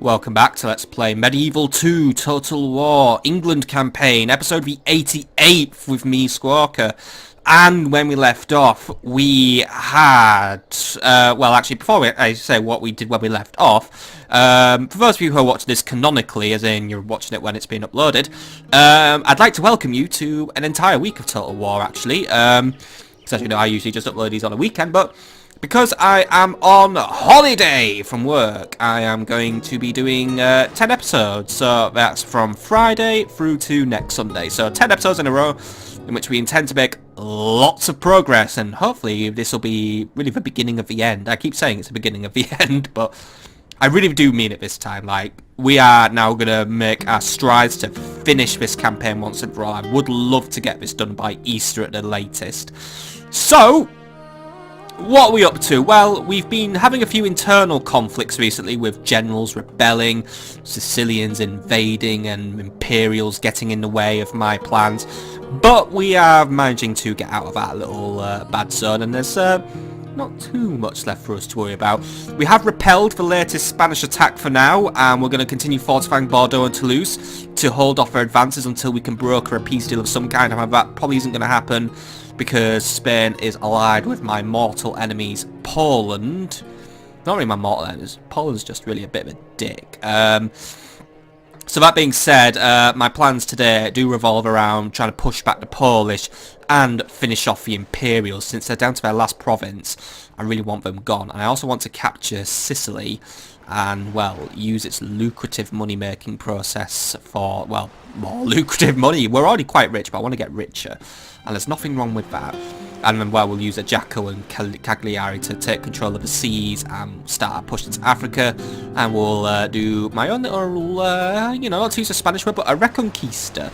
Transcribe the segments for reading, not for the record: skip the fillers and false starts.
Welcome back to Let's Play Medieval 2 Total War England campaign, episode V88 with me, Skwalker. And when we left off, we had, well actually before I say what we did when we left off, for those of you who are watching this canonically, as in you're watching it when it's been uploaded, I'd like to welcome you to an entire week of Total War actually. Because as you know, I usually just upload these on a weekend, but because I am on holiday from work, I am going to be doing 10 episodes. So that's from Friday through to next Sunday. So 10 episodes in a row in which we intend to make lots of progress. And hopefully this will be really the beginning of the end. I keep saying it's the beginning of the end, but I really do mean it this time. Like, we are now going to make our strides to finish this campaign once and for all. I would love to get this done by Easter at the latest. So what are we up to? Well, we've been having a few internal conflicts recently with generals rebelling, Sicilians invading and imperials getting in the way of my plans. But we are managing to get out of our little bad zone, and there's not too much left for us to worry about. We have repelled the latest Spanish attack for now, and we're going to continue fortifying Bordeaux and Toulouse to hold off their advances until we can broker a peace deal of some kind. However, that probably isn't going to happen because Spain is allied with my mortal enemies, Poland. Not really my mortal enemies. Poland's just really a bit of a dick. So that being said, my plans today do revolve around trying to push back the Polish and finish off the Imperials. Since they're down to their last province, I really want them gone. And I also want to capture Sicily and, well, use its lucrative money-making process for, well, more lucrative money. We're already quite rich, but I want to get richer. And there's nothing wrong with that. And then, well, we'll use Ajaccio and Cagliari to take control of the seas and start our push into Africa. And we'll do my own little, you know, not to use a Spanish word, but a reconquista.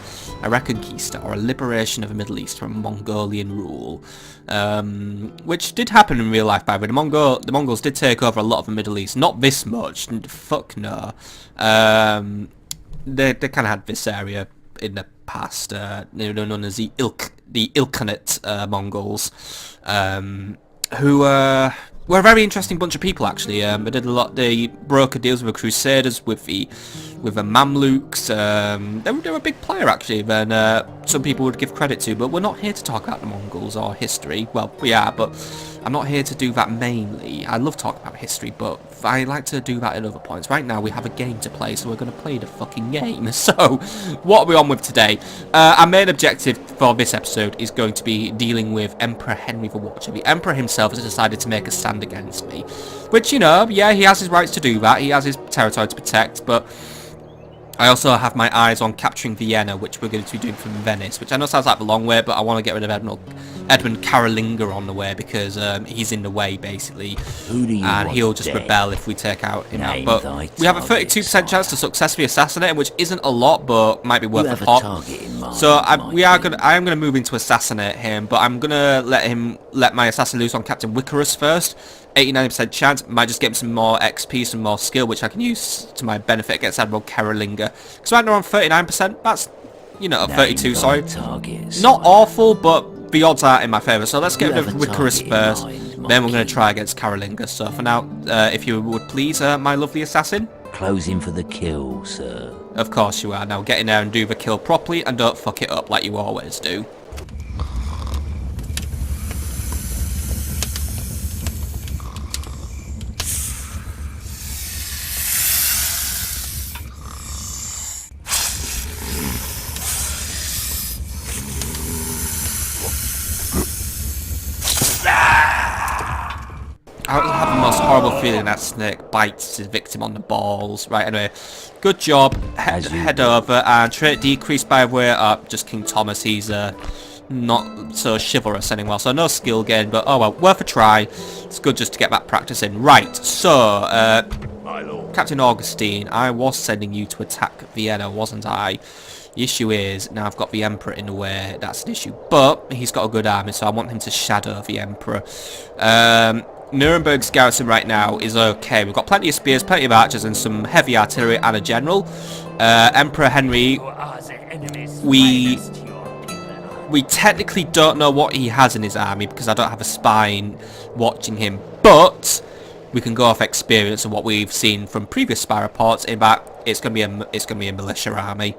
A reconquista, or a liberation of the Middle East from Mongolian rule. Which did happen in real life, by the way. The Mongols did take over a lot of the Middle East. Not this much. Fuck no. They kind of had this area in the past, known as the Ilkhanate Mongols, who were a very interesting bunch of people actually. They did a lot. They brokered deals with the Crusaders, with the Mamluks. They were a big player actually than some people would give credit to. But we're not here to talk about the Mongols or history. Well, we are, but I'm not here to do that mainly. I love talking about history, but I like to do that at other points. Right now we have a game to play, so we're going to play the fucking game. So, what are we on with today? Our main objective for this episode is going to be dealing with Emperor Henry the Watcher. The Emperor himself has decided to make a stand against me. Which, you know, yeah, he has his rights to do that. He has his territory to protect, but I also have my eyes on capturing Vienna, which we're going to be doing from Venice, which I know sounds like a long way, but I want to get rid of Edmund Carolinga on the way because he's in the way, basically, and he'll just rebel if we take out him out. But we have a 32% chance to successfully assassinate him, which isn't a lot, but might be worth a pop. So I am going to move into assassinate him, but I'm going to let my assassin loose on Captain Wicarus first. 89% chance, might just get him some more XP, some more skill, which I can use to my benefit against Admiral Carolinga. Because right now I'm 39%, that's, you know, 32, sorry. Not awful, but the odds are in my favour. So let's get rid of Wicarus first, then we're going to try against Carolinga. So for now, if you would please, my lovely assassin. Closing for the kill, sir. Of course you are. Now get in there and do the kill properly, and don't fuck it up like you always do. I have the most horrible feeling that snake bites his victim on the balls. Right, anyway, good job. Head over, and trait decreased by the way. Just King Thomas, he's not so chivalrous anymore, so no skill gain, but oh well, worth a try. It's good just to get that practice in. Right, so, Captain Augustine, I was sending you to attack Vienna, wasn't I? The issue is, now I've got the Emperor in the way, that's an issue, but he's got a good army, so I want him to shadow the Emperor. Nuremberg's garrison right now is okay. We've got plenty of spears, plenty of archers, and some heavy artillery, and a general. Emperor Henry, we technically don't know what he has in his army, because I don't have a spy watching him, but we can go off experience and what we've seen from previous spy reports in that it's gonna be a militia army.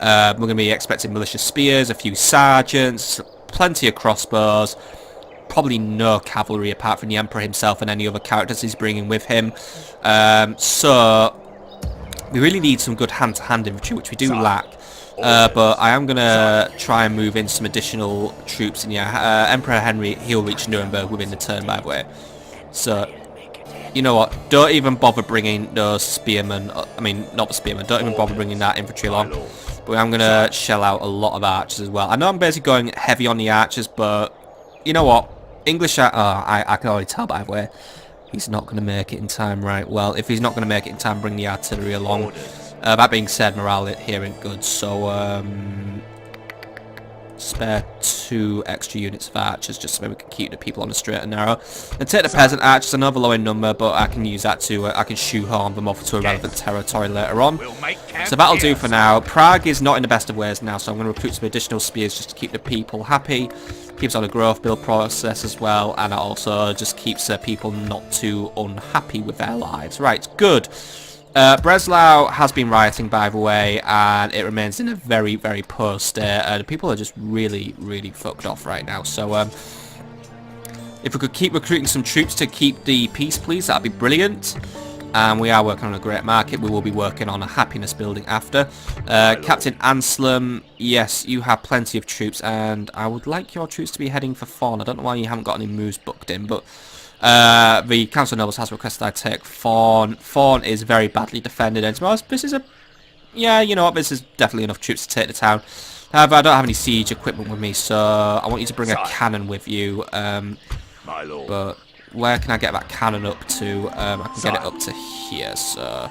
We're gonna be expecting militia spears, a few sergeants, plenty of crossbows, probably no cavalry apart from the Emperor himself and any other characters he's bringing with him. So we really need some good hand-to-hand infantry, which we do lack. But I am going to try and move in some additional troops. And yeah, Emperor Henry, he'll reach Nuremberg within the turn, by the way. So, you know what? Don't even bother bringing those spearmen. I mean, not the spearmen. Don't even bother bringing that infantry along. But I'm going to shell out a lot of archers as well. I know I'm basically going heavy on the archers, but you know what? English... I can already tell, by the way. He's not going to make it in time, right? Well, if he's not going to make it in time, bring the artillery along. That being said, morale here ain't good, so spare 2 extra units of archers just so we can keep the people on the straight and narrow. And take the peasant archers. I know they're low in number, but I can use that to I can shoehorn them off to a relevant territory later on. So that'll do for now. Prague is not in the best of ways now, so I'm going to recruit some additional spears just to keep the people happy. Keeps on a growth build process as well, and it also just keeps people not too unhappy with their lives. Right, good. Breslau has been rioting, by the way, and it remains in a very, very poor state. The people are just really, really fucked off right now. So, if we could keep recruiting some troops to keep the peace, please, that'd be brilliant. And we are working on a great market. We will be working on a happiness building after. Captain Anselm, yes, you have plenty of troops, and I would like your troops to be heading for Fawn. I don't know why you haven't got any moves booked in, but the Council of Nobles has requested I take Fawn. Fawn is very badly defended, and to be honest, this is a... Yeah, you know what, this is definitely enough troops to take the town. However, I don't have any siege equipment with me, so I want you to bring a cannon with you. My lord. But where can I get that cannon up to? I can get it up to here, so...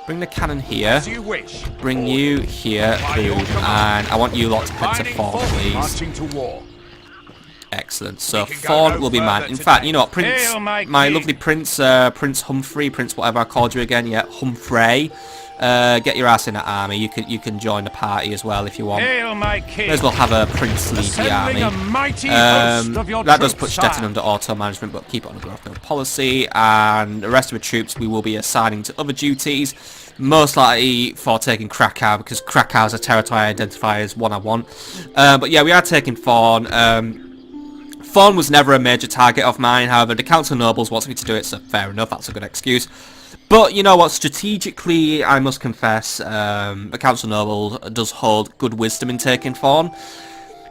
Bring the cannon here. As you wish. Bring you here, dude, and I want you lot to head to Fawn, please. Marching to war. Excellent. So Fawn will be mine. In fact, you know what, Prince, my lovely Prince, Prince Humphrey, Prince whatever I called you again, yeah, Humphrey. Get your ass in that army. You can join the party as well if you want. May as well have a princely army. That does put Stettin under auto management, but keep it on a growth build policy. And the rest of the troops we will be assigning to other duties. Most likely for taking Krakow, because Krakow is a territory I identify as one I want. But yeah, we are taking Fawn. Fawn was never a major target of mine, however, the Council of Nobles wants me to do it, so fair enough, that's a good excuse. But, you know what, strategically, I must confess, the Council of Nobles does hold good wisdom in taking Fawn.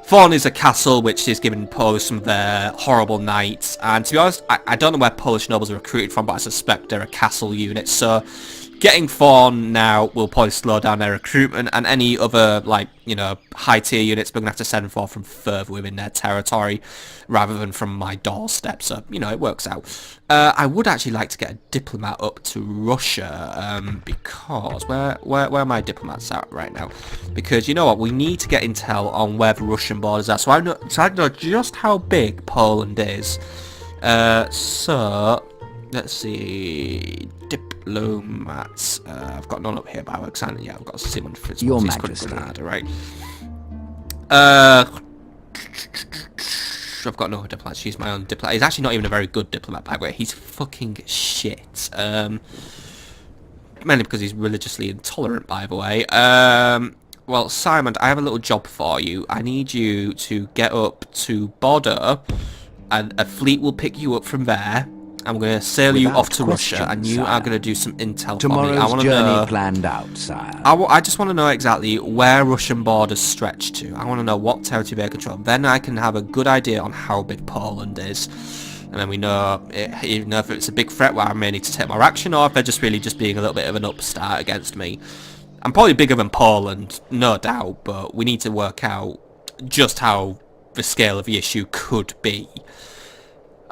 Fawn is a castle which is giving Polish some of their horrible knights, and to be honest, I don't know where Polish nobles are recruited from, but I suspect they're a castle unit, so... Getting Fawn now will probably slow down their recruitment, and any other, like, you know, high-tier units we're going to have to send for from further within their territory, rather than from my doorstep, so, you know, it works out. I would actually like to get a diplomat up to Russia, because, where are my diplomats at right now? Because, you know what, we need to get intel on where the Russian borders are, so I know just how big Poland is. So... Let's see, diplomats. I've got none up here by Alexander. Yeah, I've got Simon Fritz. Your Majesty. Granada, right? I've got no diplomats. She's my own diplomat. He's actually not even a very good diplomat, by the way. He's fucking shit. Mainly because he's religiously intolerant, by the way. Well, Simon, I have a little job for you. I need you to get up to Bordeaux, and a fleet will pick you up from there. I'm going to sail you off to Russia, and you are going to do some intel for me. I want to know... planned out, sire. I just want to know exactly where Russian borders stretch to. I want to know what territory they control. Then I can have a good idea on how big Poland is. And then we know, even if it's a big threat where I may need to take more action, or if they're just really just being a little bit of an upstart against me. I'm probably bigger than Poland, no doubt, but we need to work out just how the scale of the issue could be.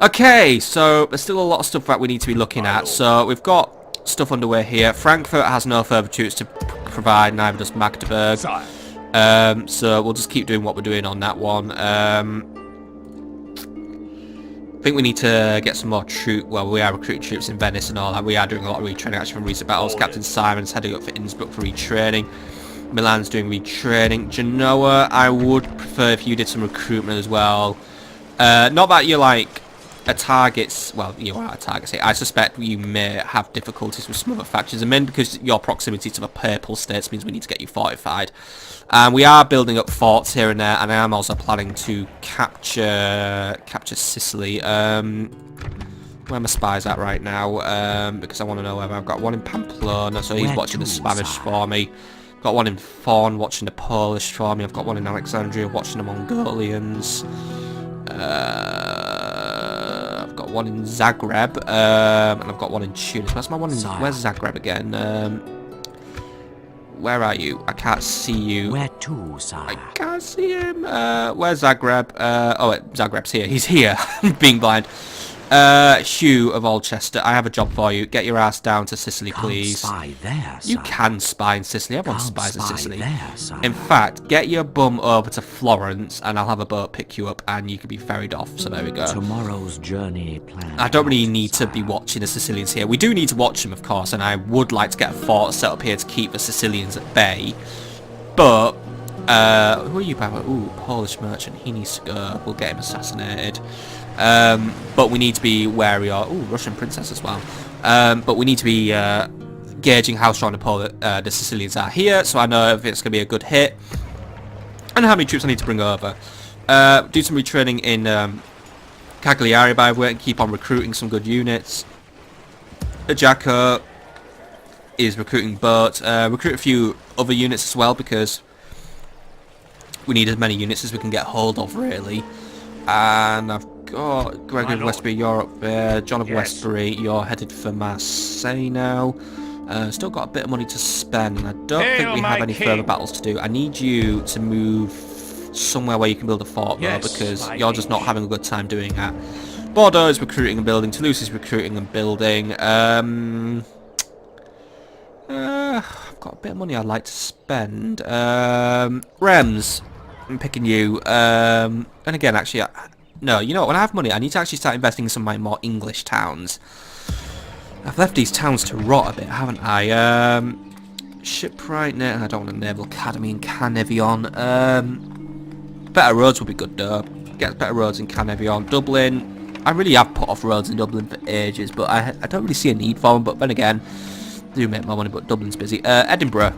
Okay, so there's still a lot of stuff that we need to be looking at. So we've got stuff underway here. Frankfurt has no further troops to provide, neither does Magdeburg. So we'll just keep doing what we're doing on that one. I think we need to get some more troops. Well, we are recruiting troops in Venice and all that. We are doing a lot of retraining actually from recent battles. Captain Simon's heading up for Innsbruck for retraining. Milan's doing retraining. Genoa, I would prefer if you did some recruitment as well. Not that you're like a target's, well, you are a target. I suspect you may have difficulties with some other factions, and then because your proximity to the purple states means we need to get you fortified. We are building up forts here and there, and I am also planning to capture Sicily. Where are my spies at right now? Because I want to know whether I've got one in Pamplona, so he's watching the Spanish for me. Got one in Fawn watching the Polish for me. I've got one in Alexandria watching the Mongolians. I've got one in Zagreb, and I've got one in Tunis. Where's my one in... Where's Zagreb again? Where are you? I can't see you. Where to, sire? I can't see him. Where's Zagreb? Zagreb's here. He's here. Being blind. Hugh of Alchester, I have a job for you. Get your ass down to Sicily, please. Spy there, you can spy in Sicily. Everyone spies in Sicily. There, in fact, get your bum over to Florence, and I'll have a boat pick you up, and you can be ferried off. So there we go. Tomorrow's journey plan. I don't really need to be watching the Sicilians here. We do need to watch them, of course, and I would like to get a fort set up here to keep the Sicilians at bay. But who are you, Baba? Ooh, Polish merchant. He needs to go. We'll get him assassinated. But we need to be wary of... Ooh, Russian princess as well. But we need to be gauging how strong the Sicilians are here, so I know if it's going to be a good hit, and how many troops I need to bring over. Do some retraining in Cagliari, by the way, and keep on recruiting some good units. Jacko is recruiting boats. Recruit a few other units as well, because we need as many units as we can get hold of, really. And I've got Gregory of Westbury, you're up there. John of Westbury, you're headed for Marseille now. Still got a bit of money to spend, and I don't think we have any further battles to do. I need you to move somewhere where you can build a fort, though, because you're just not having a good time doing that. Bordeaux is recruiting and building. Toulouse is recruiting and building. I've got a bit of money I'd like to spend. Reims, I'm picking you. And again, actually, no, you know what? When I have money, I need to actually start investing in some of my more English towns. I've left these towns to rot a bit, haven't I? Shipwright, I don't want a naval academy in Canevion. Better roads would be good, though. Get better roads in Canevion. Dublin, I really have put off roads in Dublin for ages, but I don't really see a need for them. But then again, do make more money, but Dublin's busy. Edinburgh,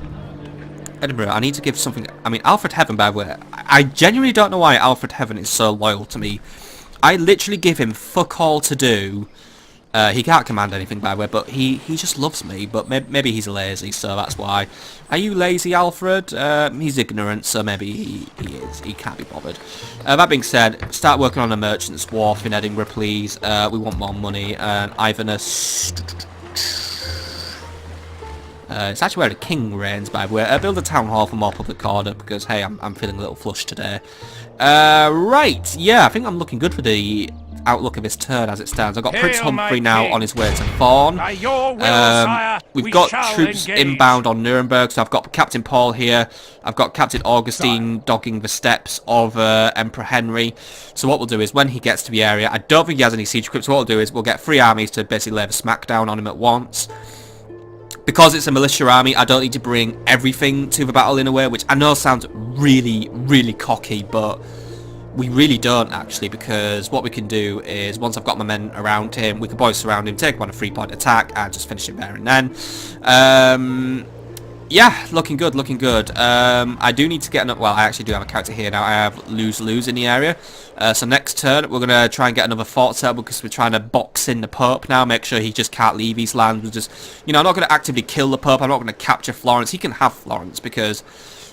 I need to give something... I mean, Alfred Heaven, by the way, I genuinely don't know why Alfred Heaven is so loyal to me. I literally give him fuck all to do. He can't command anything, by the way, but he just loves me. But maybe he's lazy, so that's why. Are you lazy, Alfred? He's ignorant, so maybe he is. He can't be bothered. That being said, start working on a merchant's wharf in Edinburgh, please. We want more money. Ivanus... it's actually where the king reigns, by the way. Build a town hall for more public order, because, hey, I'm feeling a little flushed today. Right, yeah, I think I'm looking good for the outlook of his turn as it stands. I've got Prince Humphrey now on his way to Fawn. We've got troops inbound on Nuremberg, so I've got Captain Paul here. I've got Captain Augustine dogging the steps of Emperor Henry. So what we'll do is, when he gets to the area, I don't think he has any siege equips, so what we'll do is we'll get 3 armies to basically lay the smackdown on him at once. Because it's a militia army, I don't need to bring everything to the battle in a way, which I know sounds really, really cocky, but we really don't, actually, because what we can do is, once I've got my men around him, we can boys surround him, take him on a 3-point attack, and just finish him there and then. Yeah, looking good, looking good. I do need to get another... Well, I actually do have a character here now. I have lose in the area. So next turn, we're going to try and get another fort set up, because we're trying to box in the Pope now, make sure he just can't leave his land. We're just, you know, I'm not going to actively kill the Pope. I'm not going to capture Florence. He can have Florence, because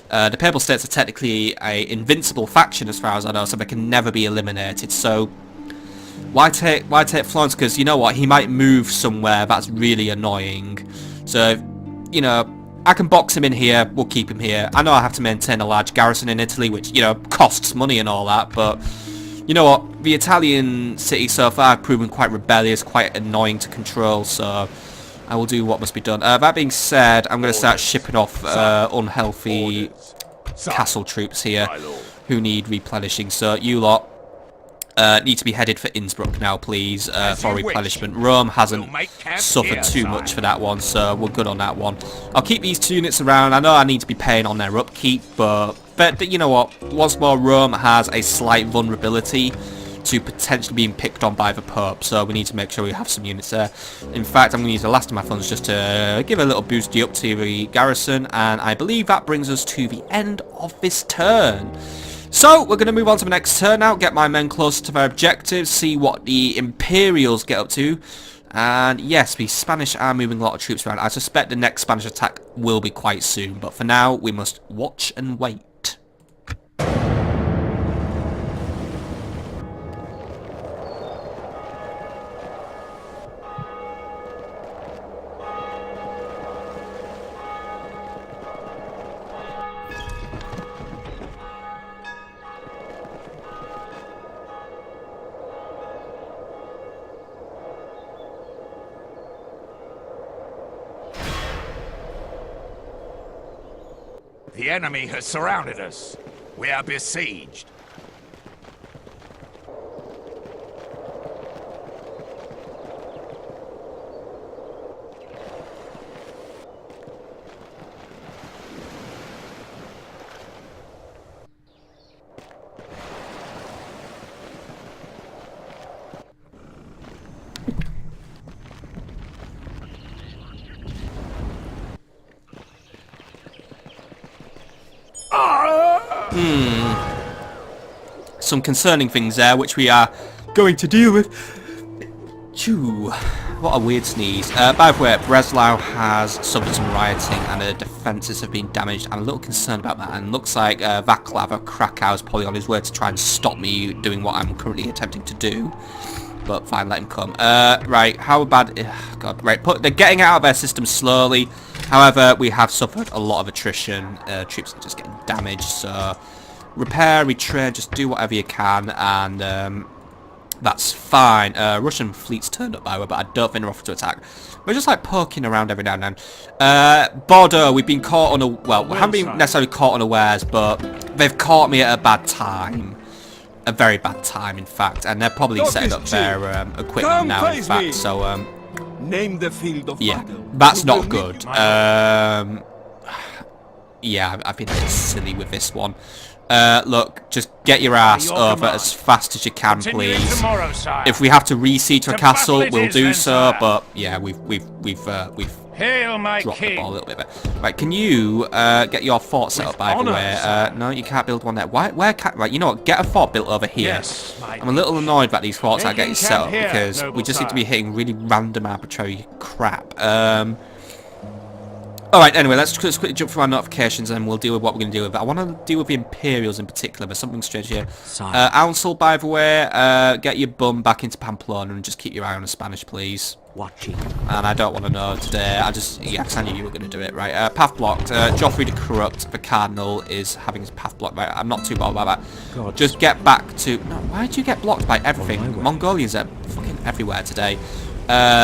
the Papal States are technically a invincible faction, as far as I know, so they can never be eliminated. So why take Florence? Because, you know what, he might move somewhere that's really annoying. So, you know, I can box him in here, we'll keep him here. I know I have to maintain a large garrison in Italy, which, you know, costs money and all that, but you know what, the Italian cities so far have proven quite rebellious, quite annoying to control, so I will do what must be done. That being said, I'm going to start shipping off unhealthy castle troops here who need replenishing, so you lot need to be headed for Innsbruck now, please, for replenishment. Rome hasn't suffered too much for that one, so we're good on that one. I'll keep these 2 units around. I know I need to be paying on their upkeep, but you know what? Once more, Rome has a slight vulnerability to potentially being picked on by the Pope, so we need to make sure we have some units there. In fact, I'm going to use the last of my funds just to give a little boosty up to the garrison, and I believe that brings us to the end of this turn. So, we're going to move on to the next turn now, get my men closer to their objectives, see what the Imperials get up to. And yes, the Spanish are moving a lot of troops around. I suspect the next Spanish attack will be quite soon, but for now, we must watch and wait. The enemy has surrounded us. We are besieged. Some concerning things there, which we are going to deal with. Chew. What a weird sneeze. By the way, Breslau has suffered some rioting and the defences have been damaged. I'm a little concerned about that, and looks like Vaclav of Krakow is probably on his way to try and stop me doing what I'm currently attempting to do. But fine, let him come. Right, how bad... God, right, they're getting out of their system slowly. However, we have suffered a lot of attrition. Troops are just getting damaged, so... Repair, retrain, just do whatever you can, and that's fine. Russian fleet's turned up by the way, but I don't think they're off to attack. We're just like poking around every now and then. Bordeaux, we've been caught on a... Well, we haven't been necessarily caught unawares, but they've caught me at a bad time. A very bad time, in fact, and they're probably setting up their equipment now, in fact, so... Name the field of yeah, battle. that's not good. Yeah, I've been a bit silly with this one. Look, just get your ass over as fast as you can, please. If we have to re-siege a castle, we'll do so. But yeah, we've dropped the ball a little bit there. Right, can you get your fort set up by the way? No, you can't build one there. Where can't? Right, you know what? Get a fort built over here. I'm a little annoyed about these forts that get set up because we just seem to be hitting really random, arbitrary crap. Alright, anyway, let's quickly jump through our notifications and we'll deal with what we're going to deal with. I want to deal with the Imperials in particular. There's something strange here. Ouncel, by the way, get your bum back into Pamplona and just keep your eye on the Spanish, please. Watching. And I don't want to know today. Yes, I knew you were going to do it, right? Path blocked. Joffrey the Corrupt, the Cardinal, is having his path blocked. Right, I'm not too bothered about that. God. Just get back to... No, why did you get blocked by everything? Mongolians are fucking everywhere today.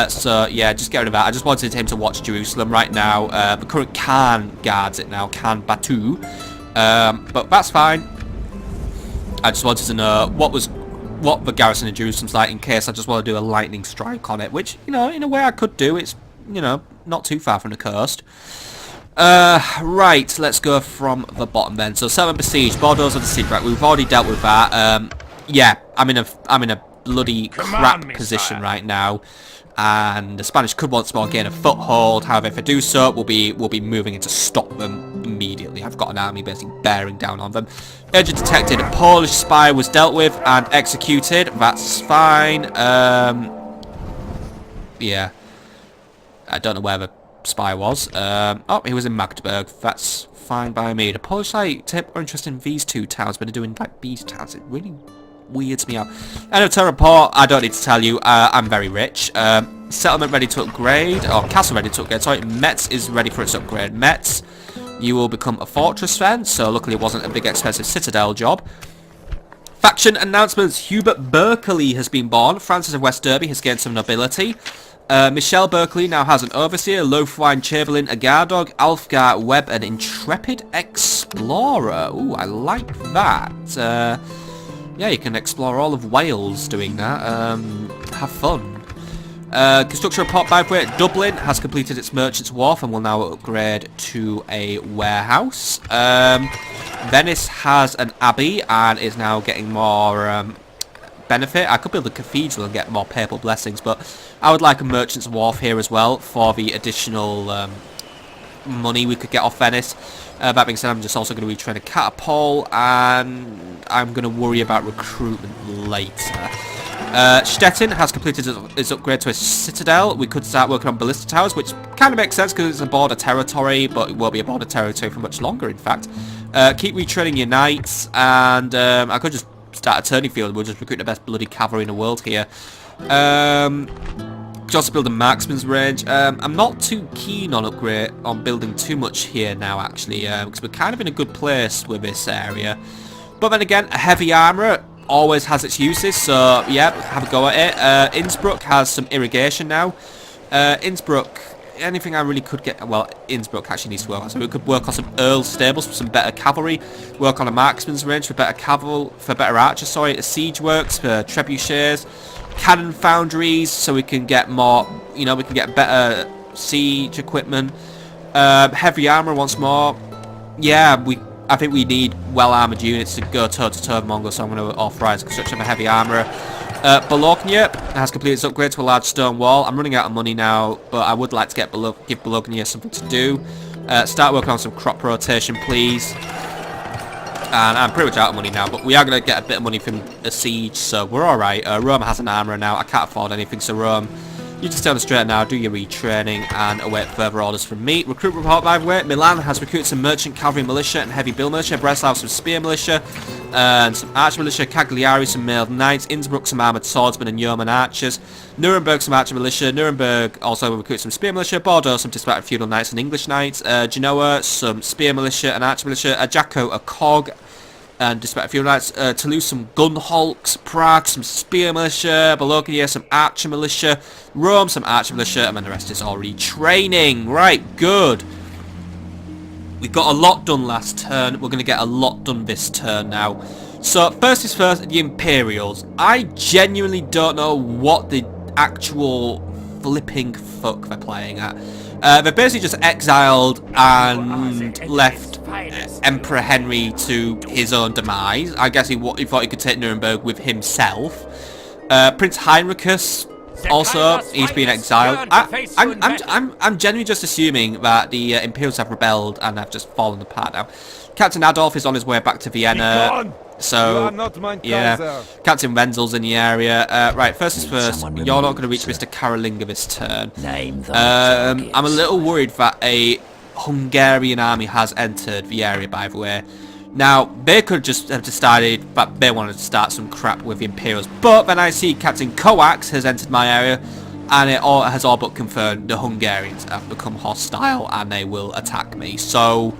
So yeah, just get rid of that. I just wanted him to watch Jerusalem right now. The current Khan guards it now, Khan Batu. But that's fine. I just wanted to know what the garrison of Jerusalem's like in case I just want to do a lightning strike on it, which, you know, in a way I could do. It's, you know, not too far from the coast. Right, let's go from the bottom then. So settlement besieged, Bordeaux's on the siege. Right, we've already dealt with that. Yeah, I'm in a bloody crap position right now, and the Spanish could once more gain a foothold. However, if I do so, we'll be moving in to stop them immediately. I've got an army basically bearing down on them. Agent detected. A Polish spy was dealt with and executed. That's fine. Yeah, I don't know where the spy was. Oh, he was in Magdeburg. That's fine by me. The Polish take more interest in these two towns, but they're doing like these towns. It really weirds me out. End of turn report. I don't need to tell you, I'm very rich. Settlement ready to upgrade, or castle ready to upgrade, sorry. Metz is ready for its upgrade. Metz, you will become a fortress then, so luckily it wasn't a big expensive citadel job. Faction announcements. Hubert Berkeley has been born. Francis of West Derby has gained some nobility. Michelle Berkeley now has an overseer, Lothwine Chamberlain, a guard dog, Alfgar Webb, an intrepid explorer. Ooh, I like that. Yeah, you can explore all of Wales doing that. Have fun. Construction report by the way. Dublin has completed its Merchant's Wharf and will now upgrade to a warehouse. Venice has an abbey and is now getting more benefit. I could build a cathedral and get more papal blessings, but I would like a merchant's wharf here as well for the additional money we could get off Venice. That being said, I'm just also going to retrain a catapult, and I'm going to worry about recruitment later. Stettin has completed his upgrade to a citadel. We could start working on ballista towers, which kind of makes sense because it's a border territory, but it won't be a border territory for much longer, in fact. Keep retraining your knights, and I could just start a turning field. We'll just recruit the best bloody cavalry in the world here. Could also build a marksman's range. I'm not too keen on building too much here now, actually, because we're kind of in a good place with this area. But then again, a heavy armourer always has its uses, so yeah, have a go at it. Innsbruck has some irrigation now. Innsbruck, anything I really could get, well, Innsbruck actually needs to work on, so we could work on some Earl stables for some better cavalry, work on a marksman's range for better archers, a siege works for trebuchets, cannon foundries, so we can get more, we can get better siege equipment. Heavy armor once more. Yeah, I think we need well-armoured units to go toe-to-toe with Mongols, so I'm going to authorise the construction of a heavy armourer. Bologna has completed its upgrade to a large stone wall. I'm running out of money now, but I would like to give Bologna something to do. Start working on some crop rotation, please. And I'm pretty much out of money now, but we are going to get a bit of money from a siege, so we're alright. Rome has an armourer now. I can't afford anything, so Rome, you just stay on the straight now, do your retraining, and await further orders from me. Recruit report, by the way. Milan has recruited some merchant cavalry militia and heavy bill militia. Breslau some spear militia, and some archer militia. Cagliari some mailed knights. Innsbruck some armoured swordsmen and yeoman archers. Nuremberg some archer militia. Nuremberg also recruited some spear militia. Bordeaux some dispatched feudal knights and English knights. Genoa some spear militia and archer militia. Ajaccio a cog and dispatched feudal knights. Toulouse some gun hulks. Prague some spear militia. Bologna some archer militia. Rome some archer militia, and then the rest is already training. Right, good. We got a lot done last turn. We're going to get a lot done this turn now. So, first is first, the Imperials. I genuinely don't know what the actual flipping fuck they're playing at. They're basically just exiled and left Emperor Henry to his own demise. I guess he thought he could take Nuremberg with himself. Prince Heinrichus, also, he's been exiled. I'm genuinely just assuming that the Imperials have rebelled and have just fallen apart now. Captain Adolf is on his way back to Vienna. So, yeah, Captain Wenzel's in the area. Right, first is first, you're not going to reach Mr. Carolinga this turn. I'm a little worried that a Hungarian army has entered the area, by the way. Now, they could just have decided that they wanted to start some crap with the Imperials, but then I see Captain Coax has entered my area, and it has all but confirmed the Hungarians have become hostile, and they will attack me. So,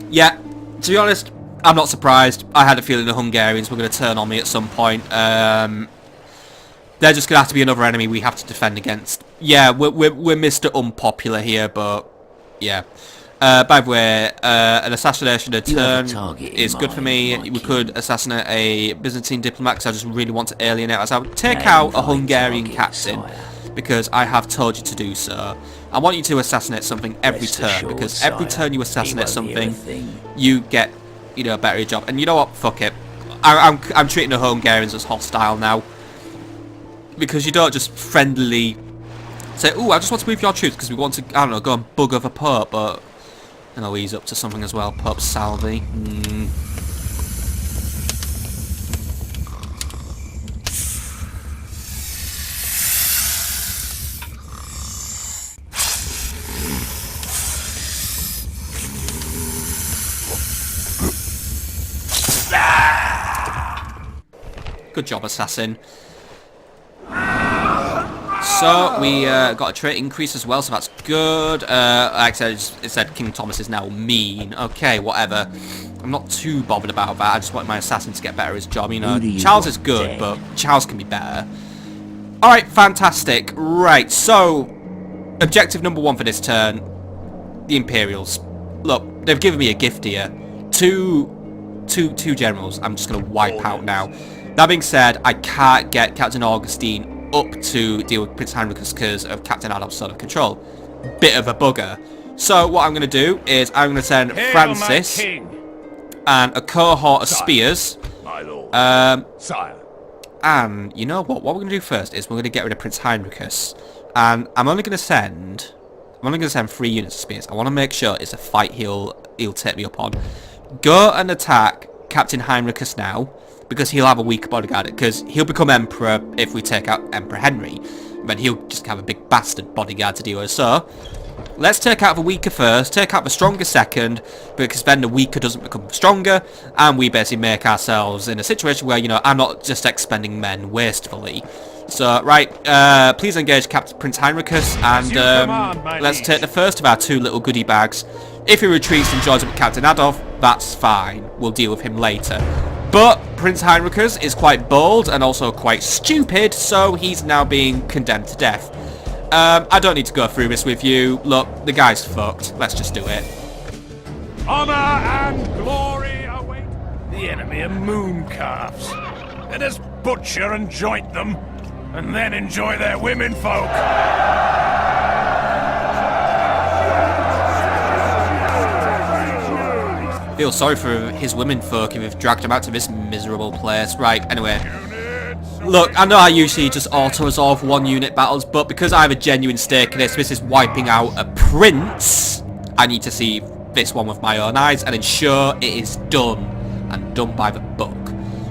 yeah, to be honest, I'm not surprised. I had a feeling the Hungarians were going to turn on me at some point. They're just going to have to be another enemy we have to defend against. Yeah, we're Mr. Unpopular here, but yeah. By the way, an assassination a turn is good for me. We could assassinate a Byzantine diplomat because I just really want to alienate us. I would take out a Hungarian captain because I have told you to do so. I want you to assassinate something every turn because every turn you assassinate something, you get, a better job. And you know what? Fuck it. I'm treating the Hungarians as hostile now because you don't just friendlily say, "Ooh, I just want to move your troops because we want to, I don't know, go and bugger the Pope," but he's up to something as well. Pope Salvi. Good job, assassin. So, we got a trait increase as well, so that's good. Like I said, it said King Thomas is now mean. Okay, whatever. I'm not too bothered about that. I just want my assassin to get better at his job. Charles is good, but Charles can be better. Alright, fantastic. Right, so, objective number 1 for this turn. The Imperials. Look, they've given me a gift here. Two generals I'm just going to wipe out now. That being said, I can't get Captain Augustine up to deal with Prince Heinrichus because of Captain Adolf's sort of control. Bit of a bugger. So what I'm going to do is I'm going to send Francis and a cohort of spears Sire. And you know what? What we're going to do first is we're going to get rid of Prince Heinrichus. And I'm only going to send 3 units of spears. I want to make sure it's a fight he'll take me up on. Go and attack Captain Heinrichus now, because he'll have a weaker bodyguard. Because he'll become Emperor if we take out Emperor Henry. Then he'll just have a big bastard bodyguard to deal with. So, let's take out the weaker first, take out the stronger second, because then the weaker doesn't become stronger, and we basically make ourselves in a situation where, you know, I'm not just expending men wastefully. So, right, please engage Captain Prince Heinrichus, and let's take the first of our 2 little goodie bags. If he retreats and joins up with Captain Adolf, that's fine. We'll deal with him later. But Prince Heinrichus is quite bold and also quite stupid, so he's now being condemned to death. I don't need to go through this with you. Look, the guy's fucked. Let's just do it. Honor and glory await the enemy of moon calves. Let us butcher and joint them, and then enjoy their women folk. Feel sorry for his women folk if we've dragged him out to this miserable place. Right, anyway. Look, I know I usually just auto-resolve 1 unit battles, but because I have a genuine stake in this is wiping out a prince, I need to see this one with my own eyes and ensure it is done, and done by the book.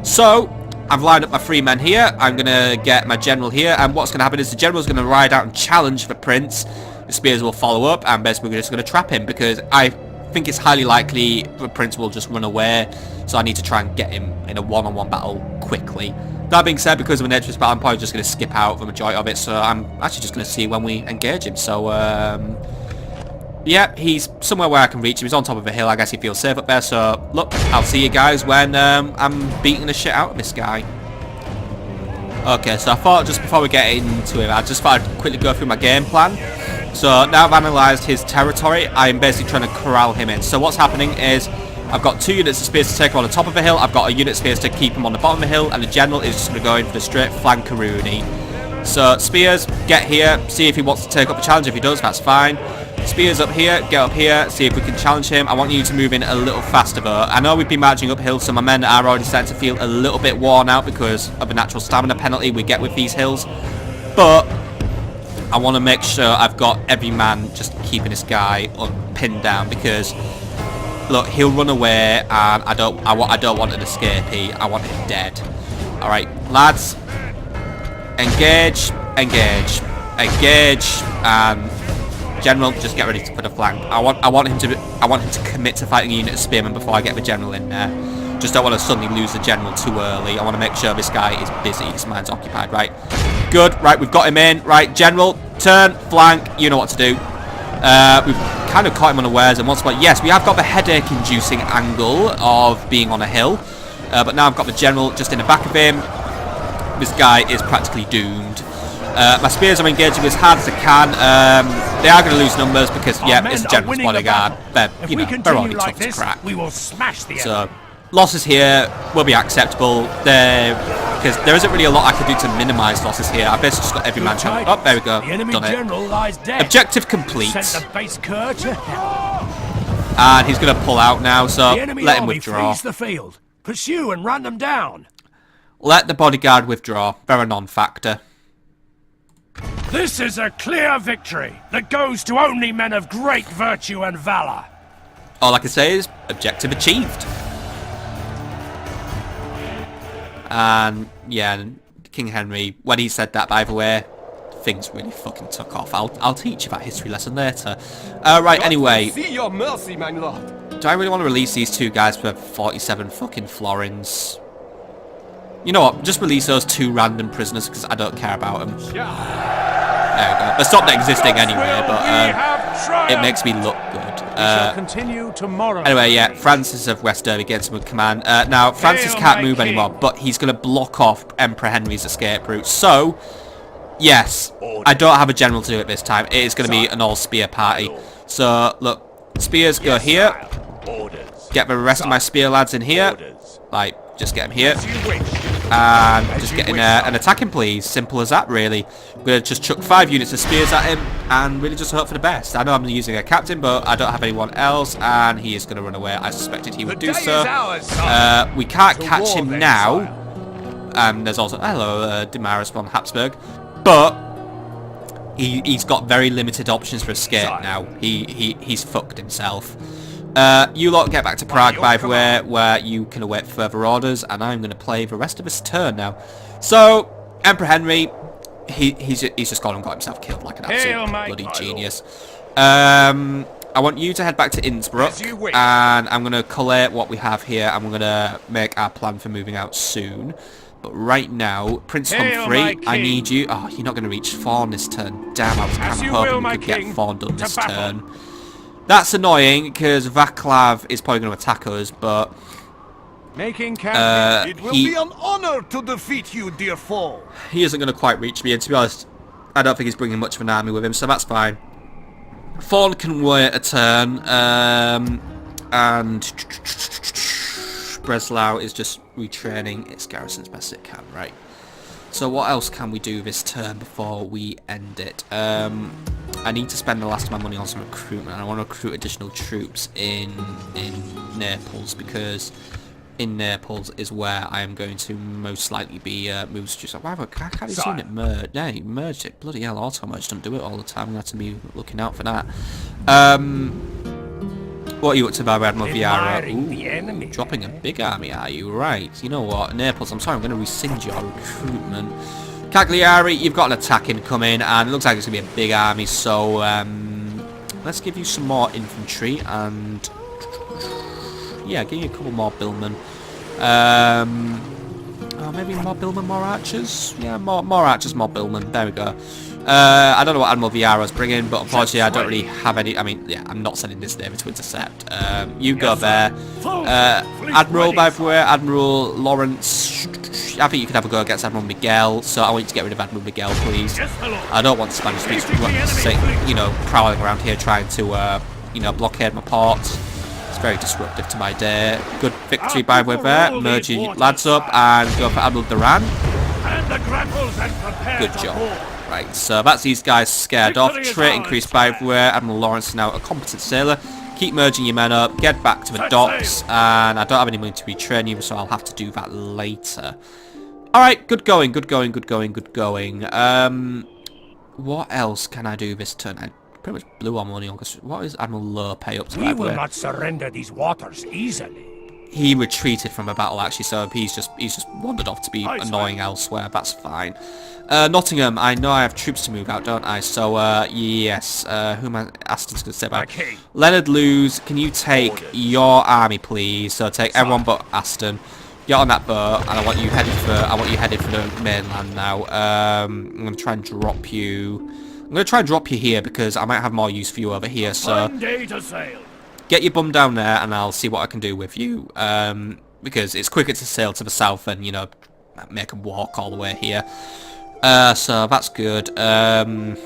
So, I've lined up my 3 men here, I'm going to get my general here, and what's going to happen is the general's going to ride out and challenge the prince, the spears will follow up, and basically we're just going to trap him, because I think it's highly likely the prince will just run away, so I need to try and get him in a one-on-one battle quickly. That being said, because of the nature of this battle, I'm probably just going to skip out the majority of it, so I'm actually just going to see when we engage him. So, yeah, he's somewhere where I can reach him. He's on top of a hill. I guess he feels safe up there. So, look, I'll see you guys when I'm beating the shit out of this guy. Okay, so I thought just before we get into it, I just thought I'd quickly go through my game plan. So, now I've analysed his territory, I'm basically trying to corral him in. So, what's happening is I've got 2 units of spears to take him on the top of a hill, I've got a unit of spears to keep him on the bottom of the hill, and the general is just going to go in for the straight flankaroonie. So, spears, get here, see if he wants to take up the challenge. If he does, that's fine. Spears up here, get up here, see if we can challenge him. I want you to move in a little faster though. I know we've been marching uphill, so my men are already starting to feel a little bit worn out because of the natural stamina penalty we get with these hills. But I want to make sure I've got every man just keeping this guy pinned down, because look, he'll run away, and I don't want an escapee. I want him dead. All right, lads, engage, engage, engage, and general, just get ready for the flank. I want him to commit to fighting a unit of spearmen before I get the general in there. Just don't want to suddenly lose the general too early. I want to make sure this guy is busy, his mind's occupied. Right, good. Right, we've got him in. Right, general, turn, flank. You know what to do. We've kind of caught him unawares, and once more, yes, we have got the headache-inducing angle of being on a hill, but now I've got the general just in the back of him. This guy is practically doomed. My spears are engaging as hard as I can. They are going to lose numbers because, yeah, it's the general's bodyguard. They're already tough as crap. We will smash the so, losses here will be acceptable. Because there isn't really a lot I can do to minimise losses here. I've basically just got every man trying. Oh, there we go. Done it. Objective complete. And he's going to pull out now, so let him withdraw. The field. Pursue and run them down. Let the bodyguard withdraw. They're a non-factor. This is a clear victory that goes to only men of great virtue and valor. All I can say is, objective achieved. And, yeah, King Henry, when he said that, by the way, things really fucking took off. I'll teach you that history lesson later. Right, anyway. See your mercy, my lord. Do I really want to release these 2 guys for 47 fucking florins? You know what? Just release those 2 random prisoners because I don't care about them. There we go. They stopped existing anyway, but it makes me look good. Continue tomorrow. Anyway, yeah, Francis of West Derby gets him with command. Now, Francis can't move anymore, but he's going to block off Emperor Henry's escape route. So, yes, I don't have a general to do it this time. It is going to be an all-spear party. So, look, spears go here. Get the rest of my spear lads in here. Like, just get them here. and just getting an attacking, please. Simple as that, really. I'm going to just chuck 5 units of spears at him and really just hope for the best. I know I'm using a captain, but I don't have anyone else, and he is going to run away. I suspected he would do so. We can't catch him now. There's also, hello, Damaris von Habsburg, but he's got very limited options for escape now. He's fucked himself. You lot get back to Prague, by the way, where you can await further orders, and I'm going to play the rest of his turn now. So, Emperor Henry, he's just gone and got himself killed like an absolute bloody genius. I want you to head back to Innsbruck, and I'm going to collate what we have here, and we're going to make our plan for moving out soon. But right now, Prince Humphrey, I need you. Oh, you're not going to reach Fawn this turn. Damn, I was kind of hoping we could get Fawn done this turn. That's annoying, because Vaclav is probably going to attack us, but... It will be an honor to defeat you, dear foe. He isn't going to quite reach me, and to be honest, I don't think he's bringing much of an army with him, so that's fine. Fawn can wait a turn, and... Breslau is just retraining its garrison as best it can, right? So what else can we do this turn before we end it? I need to spend the last of my money on some recruitment, and I want to recruit additional troops in Naples, because in Naples is where I am going to most likely be moved to. Why can't you see it merged? Yeah, you merged it. Bloody hell, auto merge don't do it all the time. I'm going to have to be looking out for that. What are you up to, by Admiral Vieira? Ooh, dropping a big army, are you? Right. You know what, Naples, I'm sorry, I'm going to rescind your recruitment. Cagliari, you've got an attack incoming, and it looks like it's going to be a big army, so let's give you some more infantry, and yeah, give you a couple more billmen. Maybe more billmen, more archers? Yeah, more archers, more billmen. There we go. I don't know what Admiral Vieira's bringing, but unfortunately I don't really have any. I mean, yeah, I'm not sending this navy to intercept. You go there. Admiral, by the way, Admiral Lawrence, I think you can have a go against Admiral Miguel, so I want you to get rid of Admiral Miguel, please. I don't want Spanish people, you know, prowling around here trying to, you know, blockade my ports. It's very disruptive to my day. Good victory, by the way, there. Merge your lads up and go for Admiral Duran. Good job. Right, so that's these guys scared off. Trait increased, by the way. Admiral Lawrence is now a competent sailor. Keep merging your men up, get back to the docks, and I don't have any money to retrain you, so I'll have to do that later. Alright, good going, good going, good going, good going. What else can I do this turn? I pretty much blew our money on, because what is Admiral Lope up to? We will not surrender these waters easily. He retreated from a battle, actually, so he's just wandered off to be annoying elsewhere. That's fine. Nottingham, I know I have troops to move out, don't I? So, yes. Who am I? Aston's going to step back. Leonard Lewis, can you take your army, please? So take everyone but Aston. Get on that boat, and I want you headed for the mainland now. I'm going to try and drop you. I'm going to try and drop you here because I might have more use for you over here. So get your bum down there, and I'll see what I can do with you. Because it's quicker to sail to the south than, you know, make them walk all the way here. So that's good. I'll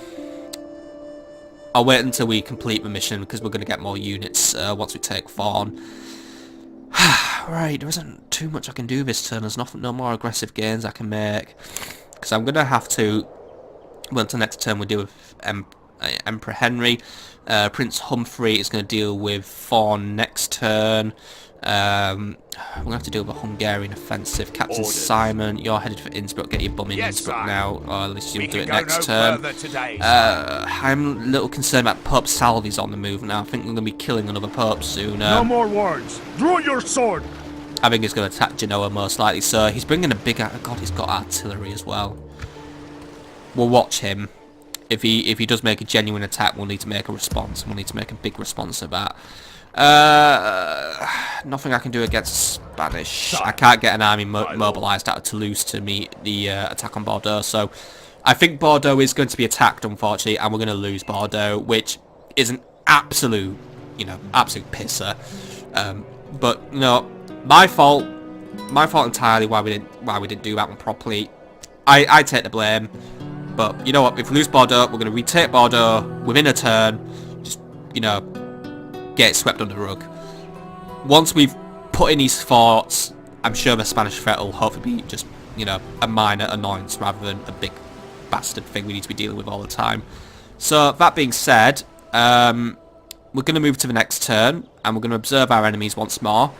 wait until we complete the mission because we're going to get more units once we take Fawn. Right, there isn't too much I can do this turn. There's no more aggressive gains I can make. Because I'm going to have to... Well, until next turn we deal with Emperor Henry. Prince Humphrey is going to deal with Fawn next turn. We're going to have to deal with a Hungarian offensive. Captain Simon, you're headed for Innsbruck. Get your bum in Innsbruck now, or at least you'll do it next turn. I'm a little concerned about Pope Salvi's on the move now. I think we're going to be killing another Pope soon. No more words. Draw your sword. I think he's going to attack Genoa most likely. So he's bringing a big... God, he's got artillery as well. We'll watch him. If he does make a genuine attack, we'll need to make a response. We'll need to make a big response to that. Nothing I can do against Spanish. I can't get an army mobilised out of Toulouse to meet the attack on Bordeaux, so I think Bordeaux is going to be attacked, unfortunately, and we're going to lose Bordeaux, which is an absolute, absolute pisser. But you know, my fault entirely why we didn't do that one properly. I take the blame, but you know what? If we lose Bordeaux, we're going to retake Bordeaux within a turn. Just get it swept under the rug. Once we've put in these forts, I'm sure the Spanish threat will hopefully be just you know, a minor annoyance rather than a big bastard thing we need to be dealing with all the time. So that being said, we're going to move to the next turn, and we're going to observe our enemies once more,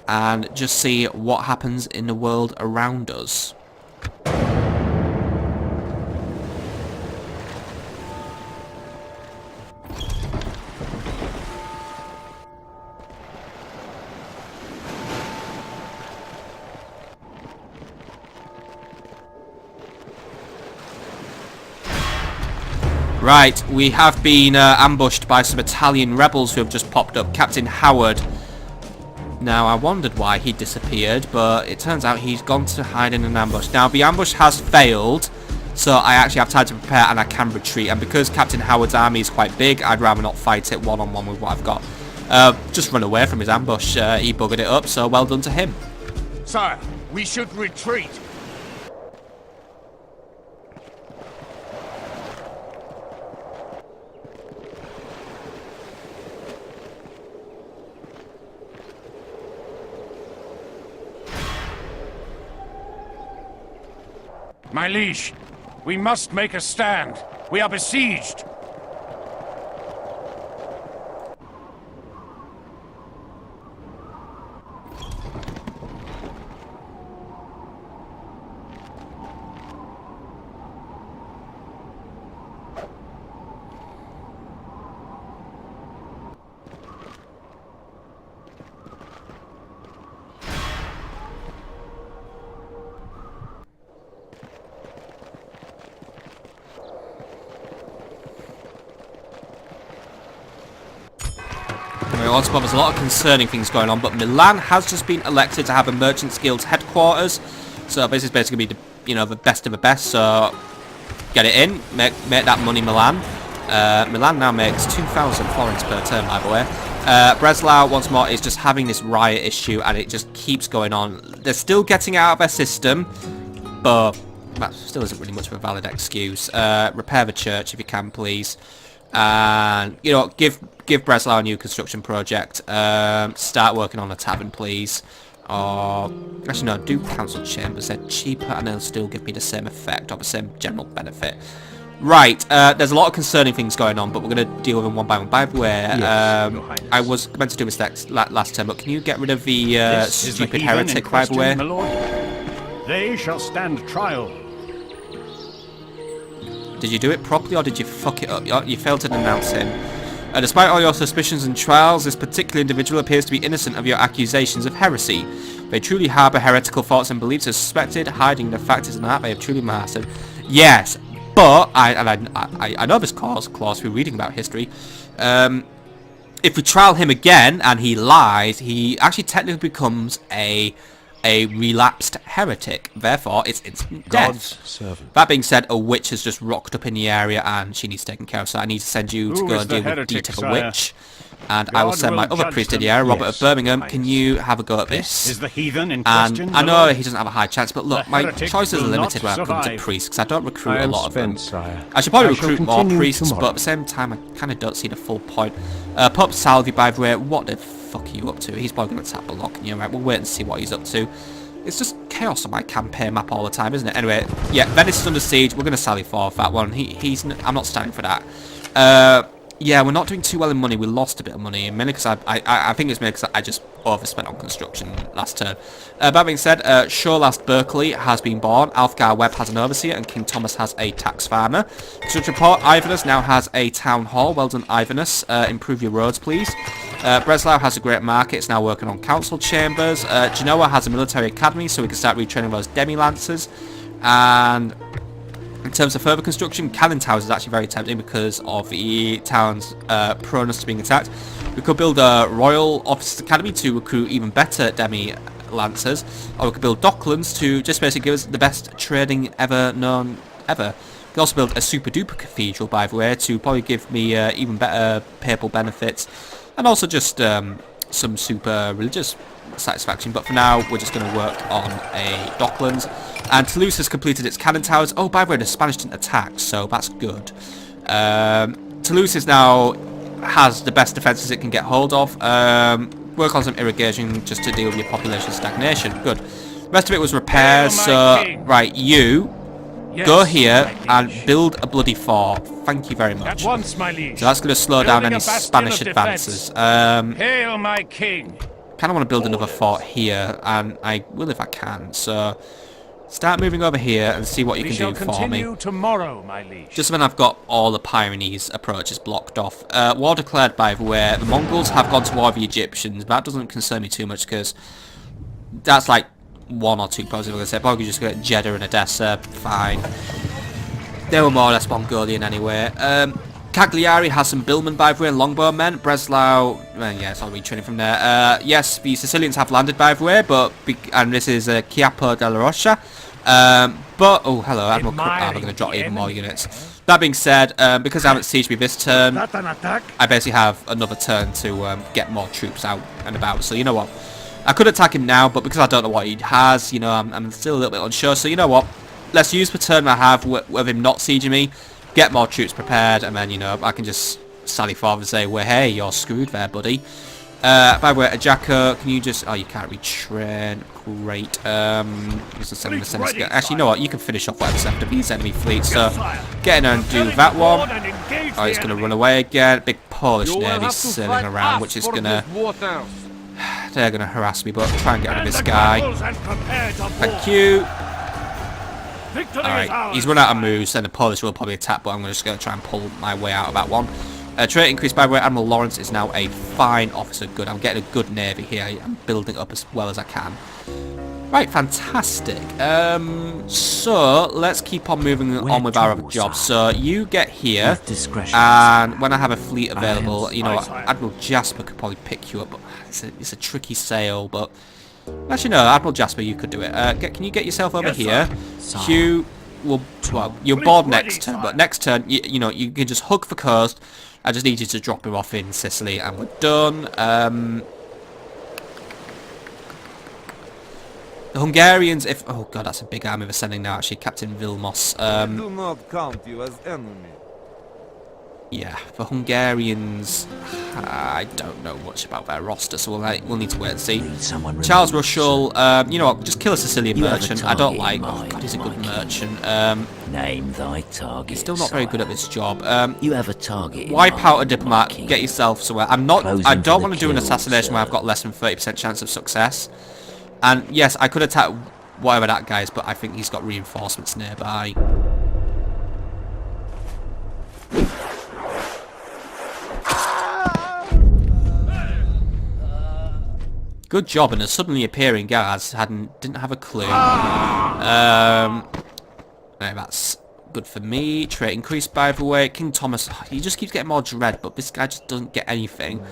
and just see what happens in the world around us. Right, we have been ambushed by some Italian rebels who have just popped up. Captain Howard. Now, I wondered why he disappeared, but it turns out he's gone to hide in an ambush. Now, the ambush has failed, so I actually have time to prepare and I can retreat. And because Captain Howard's army is quite big, I'd rather not fight it one-on-one with what I've got. Just run away from his ambush. He buggered it up, so well done to him. Sire, we should retreat. My liege, we must make a stand. We are besieged. Also, there's a lot of concerning things going on, but Milan has just been elected to have a Merchants Guild's headquarters. So this is basically the, you know, the best of the best. So get it in, make that money, Milan. Milan now makes 2,000 florins per turn, by the way. Breslau once more is just having this riot issue, and it just keeps going on. They're still getting out of their system, but that still isn't really much of a valid excuse. Repair the church if you can, please. And, you know, give Breslau a new construction project. Start working on a tavern, please. Or, actually no, do council chambers. They're cheaper and they'll still give me the same effect, or the same general benefit. Right, there's a lot of concerning things going on, but we're going to deal with them one by one. By the way, Yes, I was meant to do this last turn, but can you get rid of the stupid heretic, by the way? They shall stand trial. Did you do it properly, or did you fuck it up? You failed to denounce him. Despite all your suspicions and trials, this particular individual appears to be innocent of your accusations of heresy. They truly harbour heretical thoughts and beliefs as suspected, hiding the fact is not they have truly mastered. Yes, but I know this clause through reading about history. If we trial him again and he lies, he actually technically becomes a relapsed heretic. Therefore, it's instant death. God's servant. That being said, a witch has just rocked up in the area and she needs taken care of, so I need to send you to Who go is and the deal with heretic, Dieter the sire? witch. And I will God send my will other judge priest in them. the area, Robert Yes, of Birmingham. Highness. Can you have a go at This this? is the heathen in And question. I know my lord. he doesn't have a high chance, but look, The my heretic choices are will limited when not it comes to survive. priests, because I don't recruit I a am lot of them. spent, sire. I should probably I shall recruit more continue priests, tomorrow. but at the same time, I kind of don't see the full point. Pope Salvi, by the way, what the fuck are you up to? He's probably going to tap a lock in you, right? We'll wait and see what he's up to. It's just chaos on my campaign map all the time, isn't it? Anyway, yeah, Venice is under siege. We're going to sally forth that one. I'm not standing for that. Yeah, we're not doing too well in money. We lost a bit of money, mainly because I think it's mainly because I just overspent on construction last turn. That being said, Shorelast Berkeley has been born, Alfgar Webb has an overseer, and King Thomas has a tax farmer. Such report, Ivernus now has a town hall. Well done, Ivernus. Improve your roads, please. Breslau has a great market. It's now working on council chambers. Genoa has a military academy, so we can start retraining those demi-lancers. And in terms of further construction, Cannon Towers is actually very tempting because of the town's proneness to being attacked. We could build a Royal Officers Academy to recruit even better demi-lancers, or we could build Docklands to just basically give us the best trading known ever. We could also build a super-duper cathedral, by the way, to probably give me even better papal benefits, and also just some super religious satisfaction. But for now, we're just going to work on a Docklands. And Toulouse has completed its cannon towers. Oh, by the way, the Spanish didn't attack, so that's good. Toulouse is now has the best defences it can get hold of. Work on some irrigation just to deal with your population stagnation. Good. The rest of it was repairs, Hail, my so... king. Right, you... Yes, go here my and liege. build a bloody fort. Thank you very much. At once, my liege. So that's going to slow down Building any a bastion Spanish of advances. Hail, my king. Kind of want to build another fort here, and I will if I can. So start moving over here and see what you We can shall do for me. continue tomorrow, my liege. Just when I've got all the Pyrenees approaches blocked off. War declared, by the way. The Mongols have gone to war with the Egyptians. That doesn't concern me too much because that's like one or two probably. Like I said, probably just get Jeddah and Edessa. Fine. They were more or less Mongolian anyway. Cagliari has some Billmen, by the way, and Longbowmen. Breslau, yeah, it's all retraining from there. Yes, the Sicilians have landed, by the way, but and this is Chiapo della Rocha. But oh, hello, Admiral Cook. I'm going to drop even more units. That being said, because I haven't sieged me this turn, Not an attack. I basically have another turn to get more troops out and about. So you know what, I could attack him now, but because I don't know what he has, you know, I'm still a little bit unsure. So you know what, let's use the turn I have with him not sieging me. Get more troops prepared, and then, you know, I can just sally forward and say, well, hey, you're screwed there, buddy. By the way, Ajako, can you just... Oh, you can't retrain. Great. Actually, you know what? You can finish off whatever's left of these enemy fleets. So, get in there and do that one. Oh, he's going to run away again. Big Polish navy sailing around, which is going to... They're going to harass me, but try and get rid of this guy. Thank you. Alright, he's run out of moves, and the Polish will probably attack, but I'm just going to try and pull my way out of that one. Trait increase, by the way. Admiral Lawrence is now a fine officer. Good, I'm getting a good navy here. I'm building up as well as I can. Right, fantastic. So, let's keep on moving on with our other jobs. So, you get here, and when I have a fleet available, you know what, Admiral Jasper could probably pick you up, but it's a tricky sail, but... Actually, no, Admiral Jasper, you could do it. Can you get yourself over here? Hugh will... Well, you're bored next turn, but next turn, you know, you can just hug the coast. I just need you to drop him off in Sicily, and we're done. The Hungarians, if... Oh, God, that's a big army they're sending now, actually. Captain Vilmos. Do not count you as enemy. Yeah, the Hungarians, I don't know much about their roster, so we'll need to wait and see. Charles Russell, you know what, just kill a Sicilian merchant. I don't like... Oh, God, he's a good merchant. Name thy target. He's still not very good at this job. You have a target. Wipe out a diplomat, get yourself somewhere. I don't want to do an assassination where I've got less than 30% chance of success. And yes, I could attack whatever that guy is, but I think he's got reinforcements nearby. Good job, and a suddenly appearing guards didn't have a clue. That's good for me. Trait increased, by the way. King Thomas, he just keeps getting more dread, but this guy just doesn't get anything.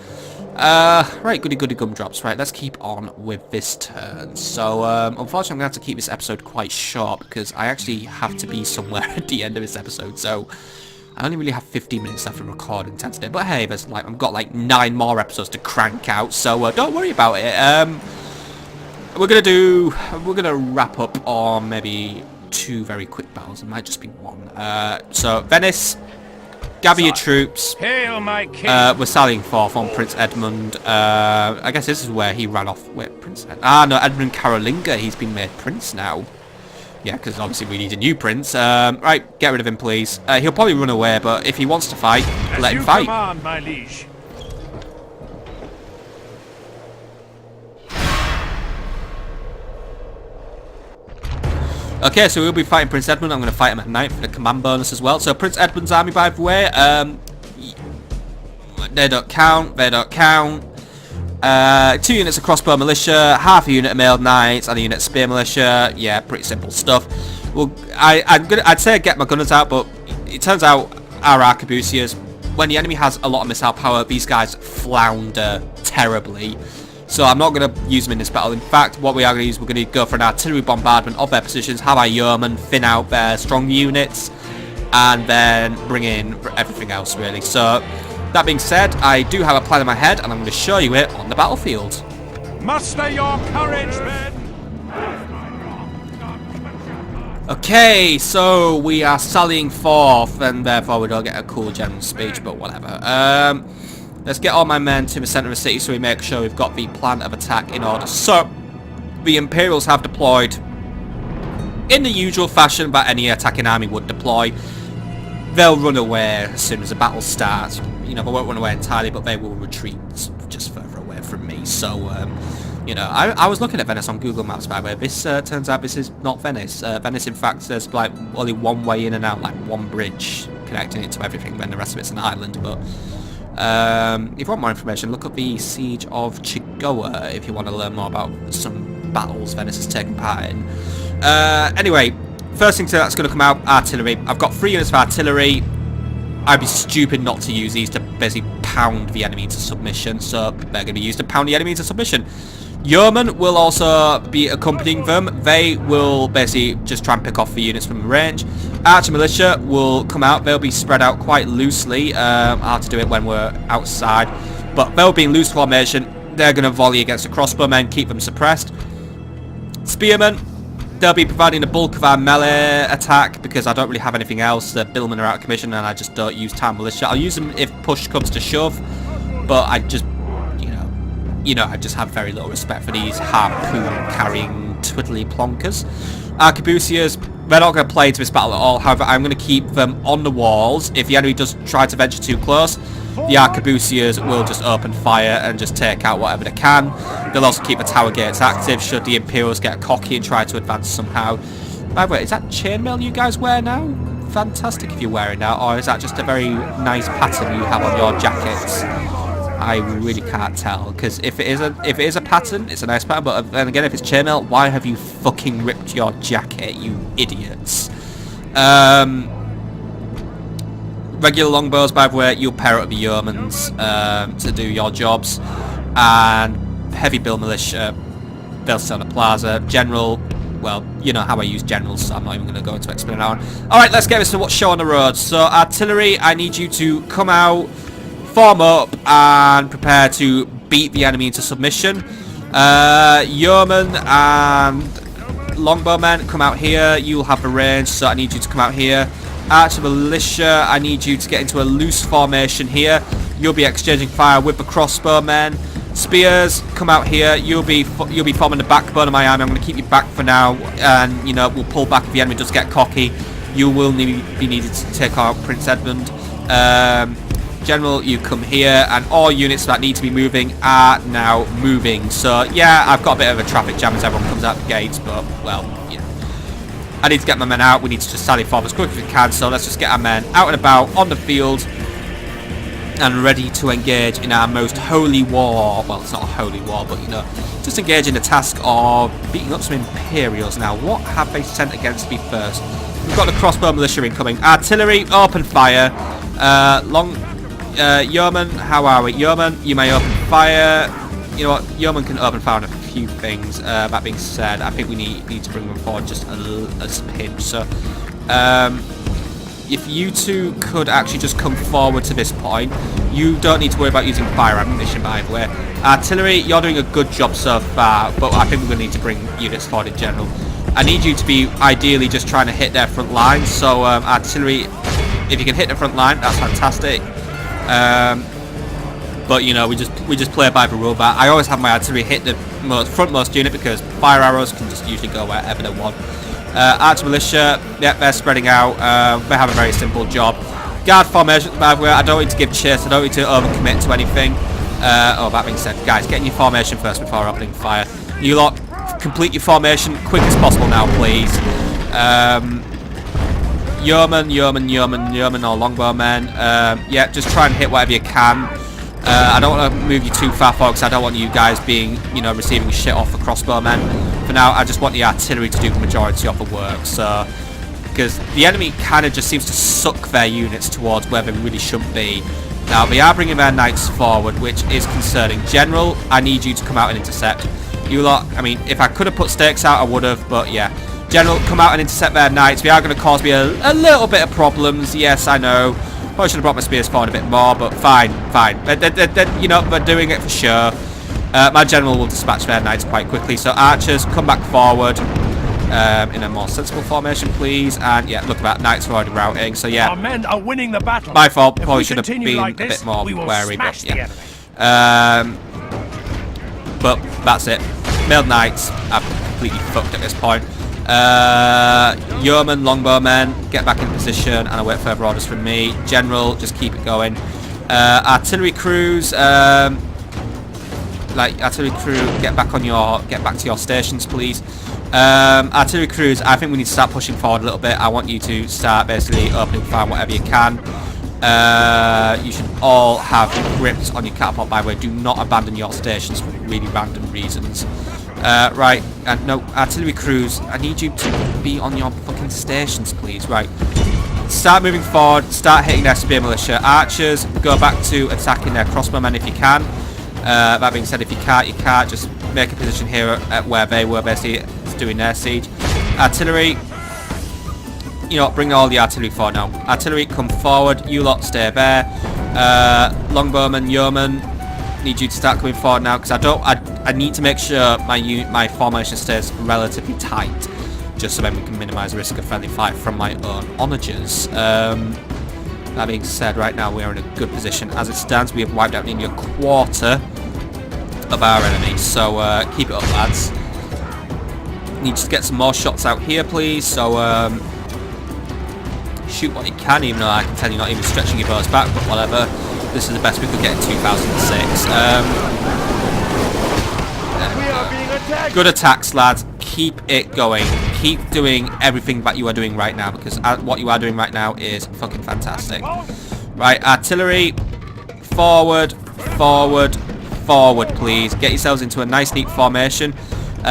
Right, goody gumdrops. Right, let's keep on with this turn. So, unfortunately, I'm going to have to keep this episode quite short because I actually have to be somewhere at the end of this episode. So, I only really have 15 minutes left of recording time today. But hey, there's like I've got like 9 more episodes to crank out. So, don't worry about it. We're gonna wrap up on maybe 2 very quick battles. It might just be 1. So, Venice. Gather your troops. Hail, my king. We're sallying forth on Prince Edmund. I guess this is where he ran off. Wait, Prince Edmund. Ah, no, Edmund Carolinga. He's been made prince now. Yeah, because obviously we need a new prince. Right, get rid of him, please. He'll probably run away, but if he wants to fight, let him fight. Command, my liege. Okay, so we'll be fighting Prince Edmund. I'm going to fight him at night for the command bonus as well. So Prince Edmund's army, by the way, they don't count. They don't count. 2 units of crossbow militia, half a unit of mailed knights, and a unit of spear militia. Yeah, pretty simple stuff. Well, I'd say get my gunners out, but it turns out our arquebusiers, when the enemy has a lot of missile power, these guys flounder terribly. So I'm not going to use them in this battle. In fact, what we are going to use, we're going to go for an artillery bombardment of their positions, have our yeomen thin out their strong units, and then bring in everything else, really. So, that being said, I do have a plan in my head, and I'm going to show you it on the battlefield. Muster your courage, men! Okay, so we are sallying forth, and therefore we don't get a cool general speech, but whatever. Let's get all my men to the centre of the city so we make sure we've got the plan of attack in order. So, the Imperials have deployed in the usual fashion that any attacking army would deploy. They'll run away as soon as the battle starts. You know, they won't run away entirely, but they will retreat just further away from me. So, you know, I was looking at Venice on Google Maps, by the way. This turns out this is not Venice. Venice, in fact, there's like only one way in and out, like one bridge connecting it to everything, then the rest of it's an island. But if you want more information, look up the Siege of Chigoa if you want to learn more about some battles Venice has taken part in. Anyway, first thing that's going to come out, artillery. I've got 3 units of artillery. I'd be stupid not to use these to basically pound the enemy into submission, so they're going to be used to pound the enemy into submission. Yeomen will also be accompanying them. They will basically just try and pick off the units from range. Archer militia will come out. They'll be spread out quite loosely. Hard to do it when we're outside, but they'll be in loose formation. They're going to volley against the crossbowmen, keep them suppressed. Spearmen, they'll be providing the bulk of our melee attack because I don't really have anything else. The billmen are out of commission and I just don't use town militia. I'll use them if push comes to shove, but I just, you know, I just have very little respect for these harpoon-carrying twiddly plonkers. Arquebusiers, they're not going to play into this battle at all. However, I'm going to keep them on the walls. If the enemy does try to venture too close, the arquebusiers will just open fire and just take out whatever they can. They'll also keep the tower gates active should the Imperials get cocky and try to advance somehow. By the way, is that chainmail you guys wear now? Fantastic if you're wearing that, or is that just a very nice pattern you have on your jackets? I really can't tell, because if it is a pattern, it's a nice pattern, but then again, if it's chainmail, why have you fucking ripped your jacket, you idiots? Regular longbows, by the way, you'll pair up with the yeomans to do your jobs, and heavy bill militia, they'll stay on the plaza. General, well, you know how I use generals, so I'm not even going to go into explain that one. Alright, let's get this to what's show on the road. So, artillery, I need you to come out, form up, and prepare to beat the enemy into submission. Yeomen and longbowmen, come out here. You'll have the range, so I need you to come out here. Archer militia, I need you to get into a loose formation here. You'll be exchanging fire with the crossbowmen. Spears, come out here. You'll be forming the backbone of my army. I'm going to keep you back for now, and you know we'll pull back if the enemy does get cocky. You will be needed to take out Prince Edmund. General, you come here, and all units that need to be moving are now moving. So yeah, I've got a bit of a traffic jam as everyone comes out the gates, but well, you know, I need to get my men out. We need to just sally forward as quick as we can. So let's just get our men out and about on the field and ready to engage in our most holy war. Well, it's not a holy war, but you know, just engage in the task of beating up some Imperials. Now, what have they sent against me first? We've got the crossbow militia incoming. Artillery, open fire. Yeoman, how are we? Yeoman, you may open fire. You know what? Yeoman can open fire on a few things. That being said, I think we need to bring them forward just a pinch. So, if you two could actually just come forward to this point, you don't need to worry about using fire ammunition, by the way. Artillery, you're doing a good job so far, but I think we're going to need to bring units forward in general. I need you to be ideally just trying to hit their front line. So, artillery, if you can hit the front line, that's fantastic. But you know, we just play by the rule. But I always have my artillery hit the frontmost unit because fire arrows can just usually go wherever they want. Archer militia, yeah, they're spreading out. They have a very simple job. Guard formation, by the way, I don't need to give chase. I don't need to overcommit to anything. Oh, that being said, guys, get in your formation first before opening fire. You lot, complete your formation quick as possible now, please. Yeoman or longbowmen. Yeah, just try and hit whatever you can. I don't want to move you too far, folks. I don't want you guys being, you know, receiving shit off the crossbowmen. For now, I just want the artillery to do the majority of the work. So, because the enemy kind of just seems to suck their units towards where they really shouldn't be. Now, they are bringing their knights forward, which is concerning. General, I need you to come out and intercept. You lot, I mean, if I could have put stakes out, I would have, but yeah. General, come out and intercept their knights. They are going to cause me a little bit of problems. Yes, I know. Probably should have brought my spears forward a bit more, but fine. You know, they're doing it for sure. My general will dispatch their knights quite quickly. So archers, come back forward in a more sensible formation, please. And yeah, look at that. Knights are already routing. So yeah, our men are winning the battle. My fault. Probably should have been like a bit more wary. But yeah. But that's it. mailed knights are completely fucked at this point. Yeoman, longbowmen, get back in position, and I'll wait for further orders from me. General, just keep it going. Artillery crews, artillery crew, get back to your stations, please. Artillery crews, I think we need to start pushing forward a little bit. I want you to start basically opening fire whatever you can. You should all have grips on your catapult, by the way. Do not abandon your stations for really random reasons. Right, no, artillery crews, I need you to be on your fucking stations, please. Right, start moving forward, start hitting their spear militia. Archers, go back to attacking their crossbowmen if you can. That being said, if you can't, just make a position here at where they were basically doing their siege. Artillery, you know what, bring all the artillery forward now. Artillery, come forward, you lot stay there. Longbowmen, yeomen, need you to start coming forward now, because I need to make sure my formation stays relatively tight, just so then we can minimise the risk of friendly fire from my own onagers. That being said, right now we are in a good position. As it stands, we have wiped out nearly a quarter of our enemies, so keep it up, lads. Need to get some more shots out here, please. So shoot what you can, even though I can tell you're not even stretching your bows back, but whatever. This is the best we could get in 2006. Good attacks, lads. Keep it going. Keep doing everything that you are doing right now, because what you are doing right now is fucking fantastic. Right, artillery, forward, forward, forward, please. Get yourselves into a nice, neat formation.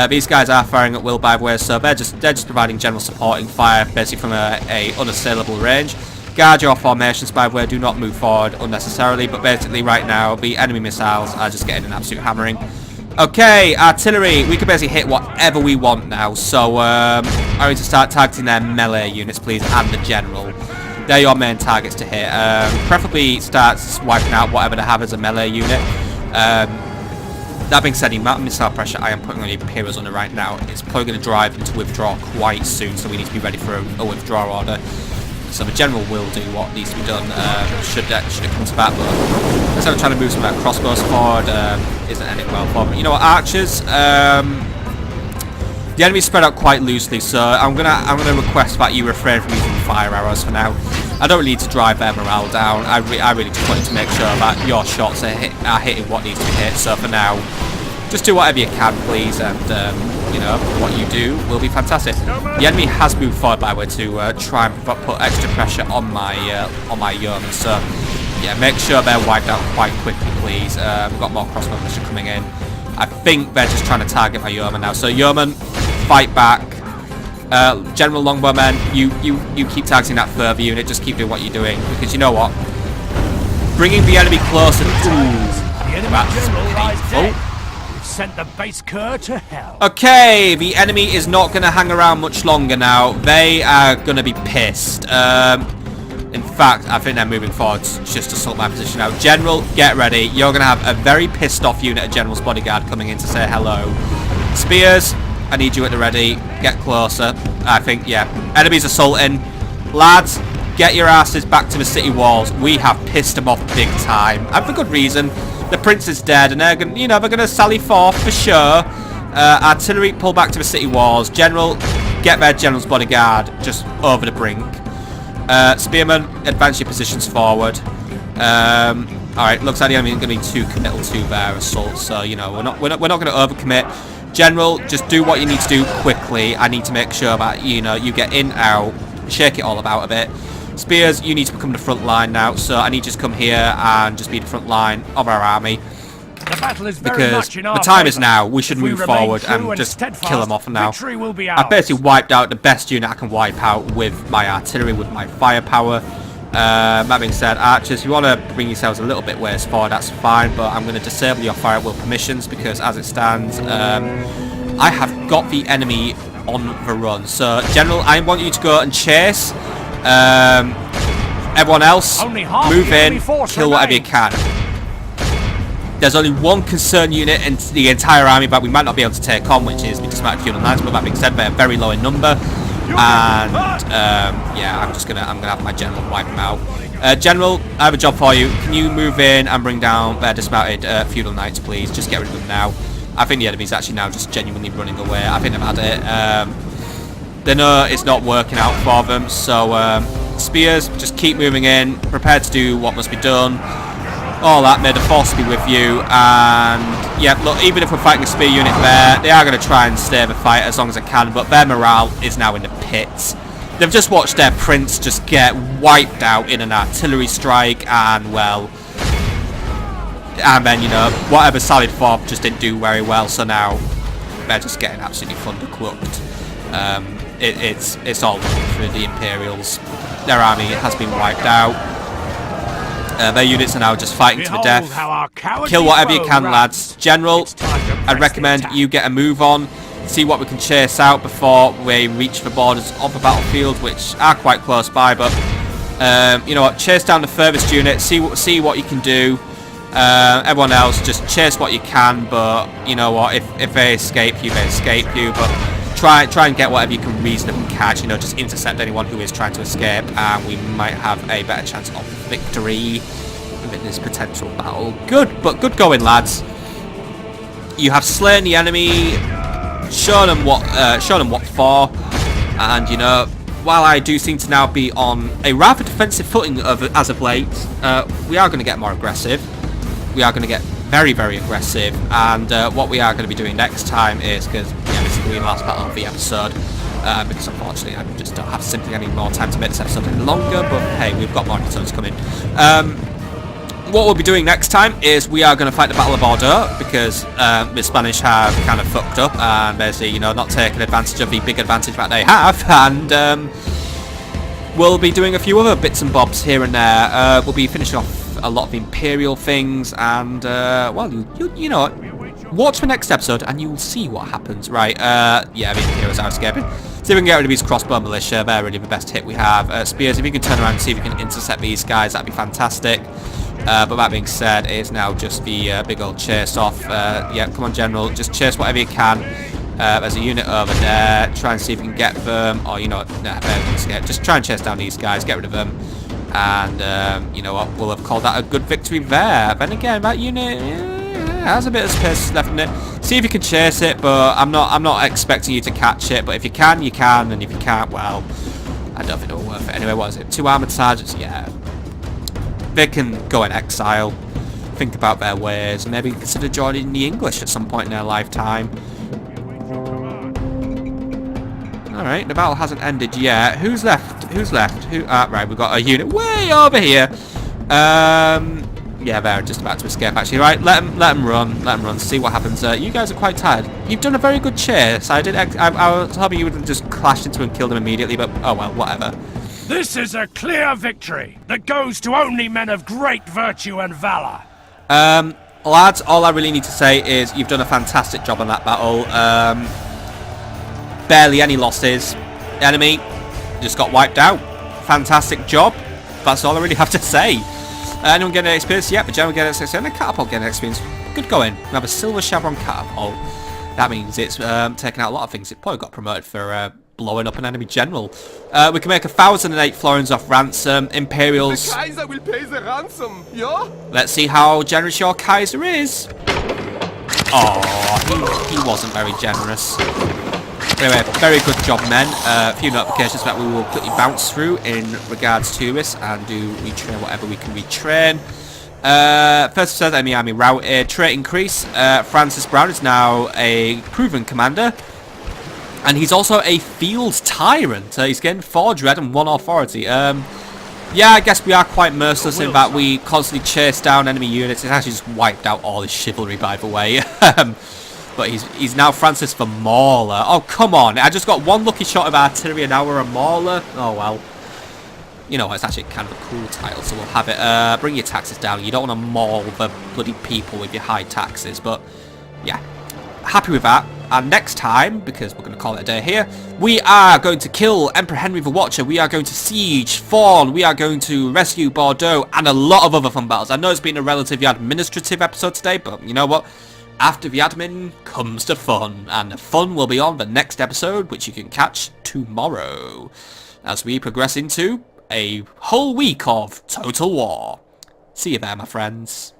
These guys are firing at will, by the way, so they're just providing general supporting fire, basically from a unassailable range. Guard your formations, by the way. Do not move forward unnecessarily, but basically right now the enemy missiles are just getting an absolute hammering. Okay, artillery, we can basically hit whatever we want now, so I need to start targeting their melee units, please, and the general. They're your main targets to hit. Preferably start wiping out whatever they have as a melee unit. That being said, the amount of missile pressure I am putting on the Imperials under right now is probably going to drive them to withdraw quite soon, so we need to be ready for a withdrawal order. So the general will do what needs to be done should it come to that, but instead of trying to move some of that crossbows forward, isn't ending well for them. You know what, archers, the enemy's spread out quite loosely, so I'm gonna request that you refrain from using fire arrows for now. I don't really need to drive their morale down. I really just wanted to make sure that your shots are hitting what needs to be hit. So for now, just do whatever you can, please, and you know, what you do will be fantastic. The enemy has moved forward, by the way, to try and put extra pressure on my yeomen. So yeah, make sure they're wiped out quite quickly, plees. We've got more crossbow militia coming in. I think they're just trying to target my yeomen now. So yeomen, fight back. General longbowmen, you keep targeting that further unit. Just keep doing what you're doing, because you know what? Bringing the enemy closer. That's painful. Sent the base cur to hell. Okay, the enemy is not going to hang around much longer now. They are going to be pissed. In fact, I think they're moving forward just to sort my position out. General, get ready. You're going to have a very pissed off unit of General's bodyguard coming in to say hello. Spears, I need you at the ready. Get closer. I think, yeah. Enemies assaulting. Lads, get your asses back to the city walls. We have pissed them off big time. And for good reason. The prince is dead, and they're gonna, you know, they're gonna sally forth for sure. Artillery, pull back to the city walls. General, get their general's bodyguard just over the brink. Spearmen, advance your positions forward. Alright, looks like the enemy is going to be too committal to their assault, so you know, we're not going to overcommit. General, just do what you need to do quickly. I need to make sure that, you know, you get in, out, shake it all about a bit. Spears, you need to become the front line now, so I need you to come here and just be the front line of our army. The battle is very because much in our the time favor. is now. We should move forward and just kill them off now. I've basically wiped out the best unit I can wipe out with my artillery, with my firepower. That being said, archers, if you want to bring yourselves a little bit ways forward, that's fine, but I'm going to disable your fire at will permissions, because as it stands, I have got the enemy on the run. So, General, I want you to go and chase. Everyone else, move in, kill whatever you can. There's only one concerned unit in the entire army that we might not be able to take on, which is the dismounted feudal knights. But that being said, they're very low in number, and yeah, I'm gonna have my general wipe them out. General, I have a job for you. Can you move in and bring down their dismounted feudal knights, please? Just get rid of them now. I think the enemy's actually now just genuinely running away. I think they've had it. They know it's not working out for them, so spears, just keep moving in, prepared to do what must be done. All that, may the force be with you, and yeah, look, even if we're fighting a spear unit there, they are going to try and stay the fight as long as they can, but their morale is now in the pits. They've just watched their prince just get wiped out in an artillery strike, and well, and then, you know, whatever sallied forth just didn't do very well, so now they're just getting absolutely thunderclucked. It's all for the Imperials. Their army has been wiped out. Their units are now just fighting to the death. Kill whatever you can, lads. General, I'd recommend you get a move on. See what we can chase out before we reach the borders of the battlefield, which are quite close by. But you know what? Chase down the furthest unit. See what you can do. Everyone else, just chase what you can. But you know what? If they escape you, they escape you. But try and get whatever you can reasonably catch. You know, just intercept anyone who is trying to escape, and we might have a better chance of victory within this potential battle. Good going, lads. You have slain the enemy, shown them what for, and you know, while I do seem to now be on a rather defensive footing as of late, we are going to get more aggressive. We are going to get very, very aggressive, and what we are going to be doing next time is, because yeah, this is the last battle of the episode, because unfortunately I just don't have simply any more time to make this episode any longer, but hey, we've got more episodes coming. What we'll be doing next time is we are going to fight the Battle of Bordeaux, because the Spanish have kind of fucked up and basically, you know, not taken advantage of the big advantage that they have, and we'll be doing a few other bits and bobs here and there. We'll be finishing off a lot of Imperial things, and well, you know what, watch the next episode and you'll see what happens. Right, yeah, the Imperials are escaping. See if we can get rid of these crossbow militia. They're really the best hit we have. Spears, if you can turn around and see if we can intercept these guys, that'd be fantastic. But that being said, it's now just the big old chase off. Yeah, come on, General, just chase whatever you can. There's a unit over there. Try and see if you can get them, or you know, nah, just try and chase down these guys, get rid of them, and you know what, we'll have called that a good victory there. Then again, that unit has a bit of space left in it. See if you can chase it, but I'm not expecting you to catch it. But if you can, you can, and if you can't, well, I don't think it'll worth it. Anyway, what is it? 2 armored sergeants? Yeah. They can go in exile, think about their ways, and maybe consider joining the English at some point in their lifetime. Alright, the battle hasn't ended yet. Who's left? Who's left? Right, we've got a unit way over here. Yeah, they're just about to escape, actually. Right, let them run, see what happens. You guys are quite tired. You've done a very good chase. I was hoping you would have just clashed into and killed them immediately, but oh well, whatever. This is a clear victory that goes to only men of great virtue and valor. Lads, all I really need to say is you've done a fantastic job on that battle. Barely any losses. Enemy just got wiped out. Fantastic job. That's all I really have to say. Anyone getting experience? Yep, the general getting experience, and the catapult getting experience. Good going. We have a silver chevron catapult. That means it's taken out a lot of things. It probably got promoted for blowing up an enemy general. We can make 1,008 florins off ransom. Imperials. The Kaiser will pay the ransom, yeah? Let's see how generous your Kaiser is. Oh, he wasn't very generous. Anyway, very good job, men. A few notifications that we will quickly bounce through in regards to this and do retrain whatever we can retrain. First says enemy army routed. Trait increase. Francis Brown is now a proven commander. And he's also a field tyrant. He's getting 4 dread and 1 authority. Yeah, I guess we are quite merciless in that we constantly chase down enemy units. It's actually just wiped out all his chivalry, by the way. But he's now Francis the Mauler. Oh, come on. I just got 1 lucky shot of artillery and now we're a Mauler. Oh, well. You know, it's actually kind of a cool title, so we'll have it. Bring your taxes down. You don't want to maul the bloody people with your high taxes. But, yeah. Happy with that. And next time, because we're going to call it a day here, we are going to kill Emperor Henry the Watcher. We are going to siege Fawn. We are going to rescue Bordeaux and a lot of other fun battles. I know it's been a relatively administrative episode today, but you know what? After the admin comes the fun, and the fun will be on the next episode, which you can catch tomorrow, as we progress into a whole week of Total War. See you there, my friends.